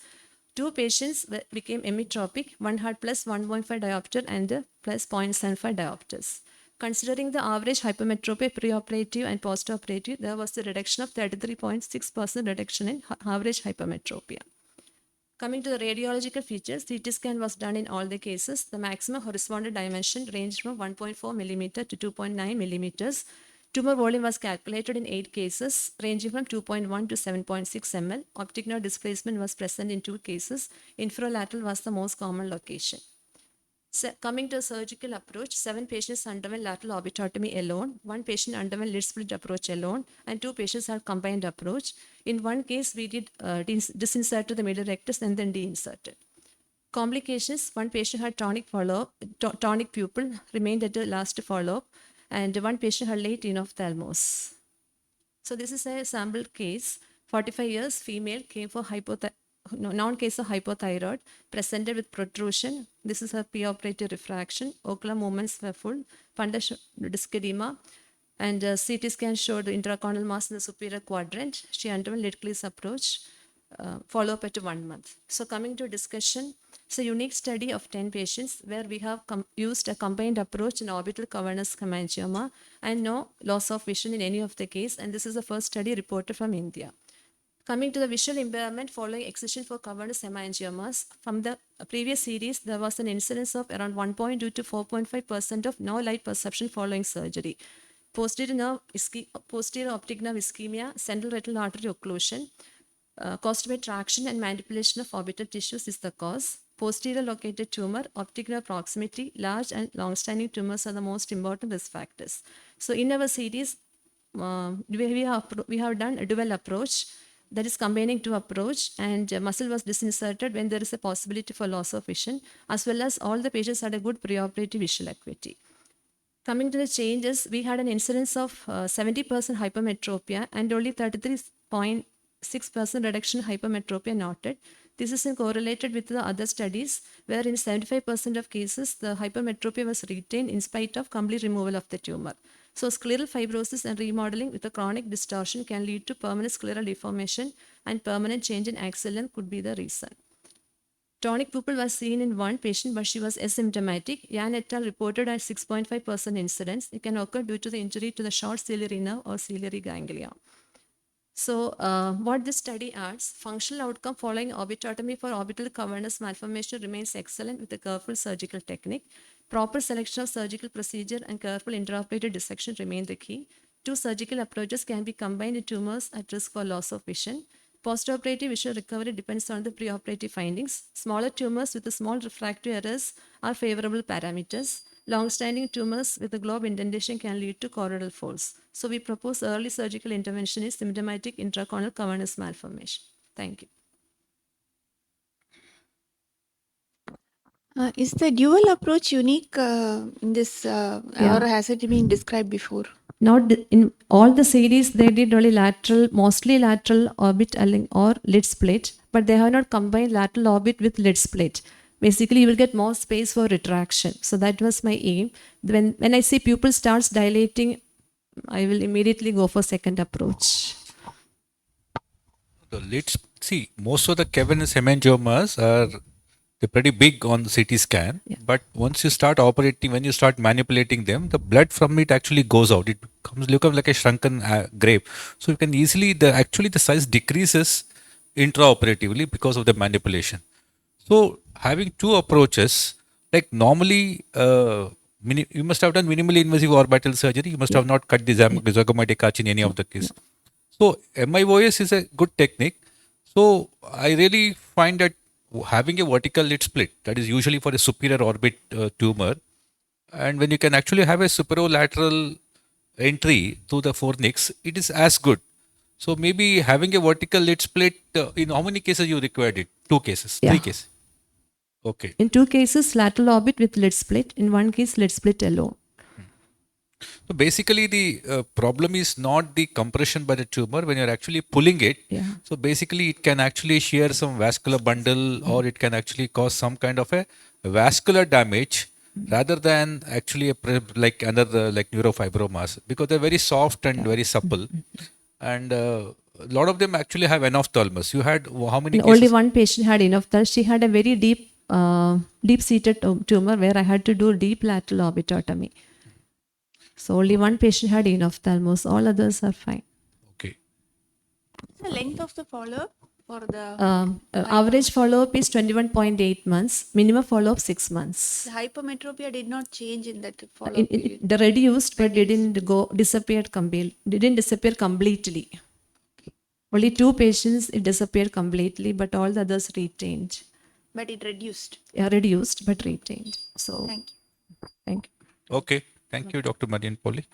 2 patients became emmetropic. 1 had plus 1.5 diopter and plus 0.75 diopters. Considering the average hypermetropia preoperative and postoperative, there was a reduction of 33.6% reduction in average hypermetropia. Coming to the radiological features, CT scan was done in all the cases. The maximum horizontal dimension ranged from 1.4 millimeter to 2.9 millimeters. Tumor volume was calculated in 8 cases, ranging from 2.1 to 7.6 ml. Optic nerve displacement was present in 2 cases. Infralateral was the most common location. Coming to the surgical approach, 7 patients underwent lateral orbitotomy alone, 1 patient underwent lid split approach alone, and 2 patients had combined approach. In 1 case, we did disinsert the middle rectus and then deinserted. Complications, 1 patient had tonic pupil, remained at the last follow-up, and 1 patient had late enophthalmos. So this is a sample case, 45 years, female, came for non-case of hypothyroid, presented with protrusion. This is her preoperative refraction. Ocular movements were full, fundus disc edema, and CT scan showed the intracorneal mass in the superior quadrant. She underwent lid clease approach, follow-up at 1 month. So coming to discussion, it's a unique study of 10 patients where we have used a combined approach in orbital cavernous hemangioma and no loss of vision in any of the case, and this is the first study reported from India. Coming to the visual impairment following excision for cavernous hemangiomas, from the previous series, there was an incidence of around 1.2 to 4.5% of no light perception following surgery. Posterior optic nerve ischemia, central retinal artery occlusion, caused by traction and manipulation of orbital tissues is the cause. Posterior located tumor, optic nerve proximity, large and long-standing tumors are the most important risk factors. So in our series, we have done a dual approach, that is combining 2 approach, and muscle was disinserted when there is a possibility for loss of vision, as well as all the patients had a good preoperative visual acuity. Coming to the changes, we had an incidence of 70% hypermetropia and only 33.6% reduction in hypermetropia noted. This is correlated with the other studies where in 75% of cases, the hypermetropia was retained in spite of complete removal of the tumor. So scleral fibrosis and remodeling with a chronic distortion can lead to permanent scleral deformation, and permanent change in axial length could be the reason. Tonic pupil was seen in 1 patient, but she was asymptomatic. Yan et al. Reported at 6.5% incidence. It can occur due to the injury to the short ciliary nerve or ciliary ganglia. So what this study adds, functional outcome following orbitotomy for orbital cavernous malformation remains excellent with a careful surgical technique. Proper selection of surgical procedure and careful intraoperative dissection remain the key. 2 surgical approaches can be combined in tumors at risk for loss of vision. Postoperative visual recovery depends on the preoperative findings. Smaller tumors with the small refractive errors are favorable parameters. Long-standing tumors with a globe indentation can lead to choroidal folds. So we propose early surgical intervention in symptomatic intracorneal cavernous malformation. Thank you. Is the dual approach unique in this, Yeah. or has it been described before? Not in all the series, they did only lateral, mostly lateral orbit or lid split, but they have not combined lateral orbit with lid split. Basically, you will get more space for retraction. So that was my aim. When I see pupil starts dilating, I will immediately go for second approach. The lids, see, most of the cavernous hemangiomas are they're pretty big on the CT scan. Yeah. But once you start operating, when you start manipulating them, the blood from it actually goes out. It becomes like a shrunken grape. So you can easily the size decreases intraoperatively because of the manipulation. So having two approaches, like normally, you must have done minimally invasive orbital surgery. You must have not cut the zygomatic arch in any of the case. So MIOS is a good technique. So I really find that having a vertical lid split, that is usually for a superior orbit tumor, and when you can actually have a superolateral entry to the fornix, it is as good. So maybe having a vertical lid split, in how many cases you required it? 2 cases, Yeah. 3 cases. Okay. In 2 cases, lateral orbit with lid split. In 1 case, lid split alone. So basically, the problem is not the compression by the tumor when you're actually pulling it. Yeah. So basically, it can actually shear some vascular bundle, or it can actually cause some kind of a vascular damage rather than actually like another like neurofibromas, because they're very soft and very supple, and a lot of them actually have enough thalmus. You had how many And cases? only one patient had enough. She had a very deep-seated tumor where I had to do deep lateral orbitotomy. So only one patient had enough thalmus. All others are fine. Okay. The length of the follow-up for the Average follow-up is 21.8 months. Minimum follow-up 6 months. the hypermetropia did not change in that follow-up period. They reduced, but didn't disappear completely. Only 2 patients it disappeared completely, but all the others retained. But it reduced. Yeah, reduced but retained. So Thank you. thank you. Okay. Thank you, Dr. Marian Polly.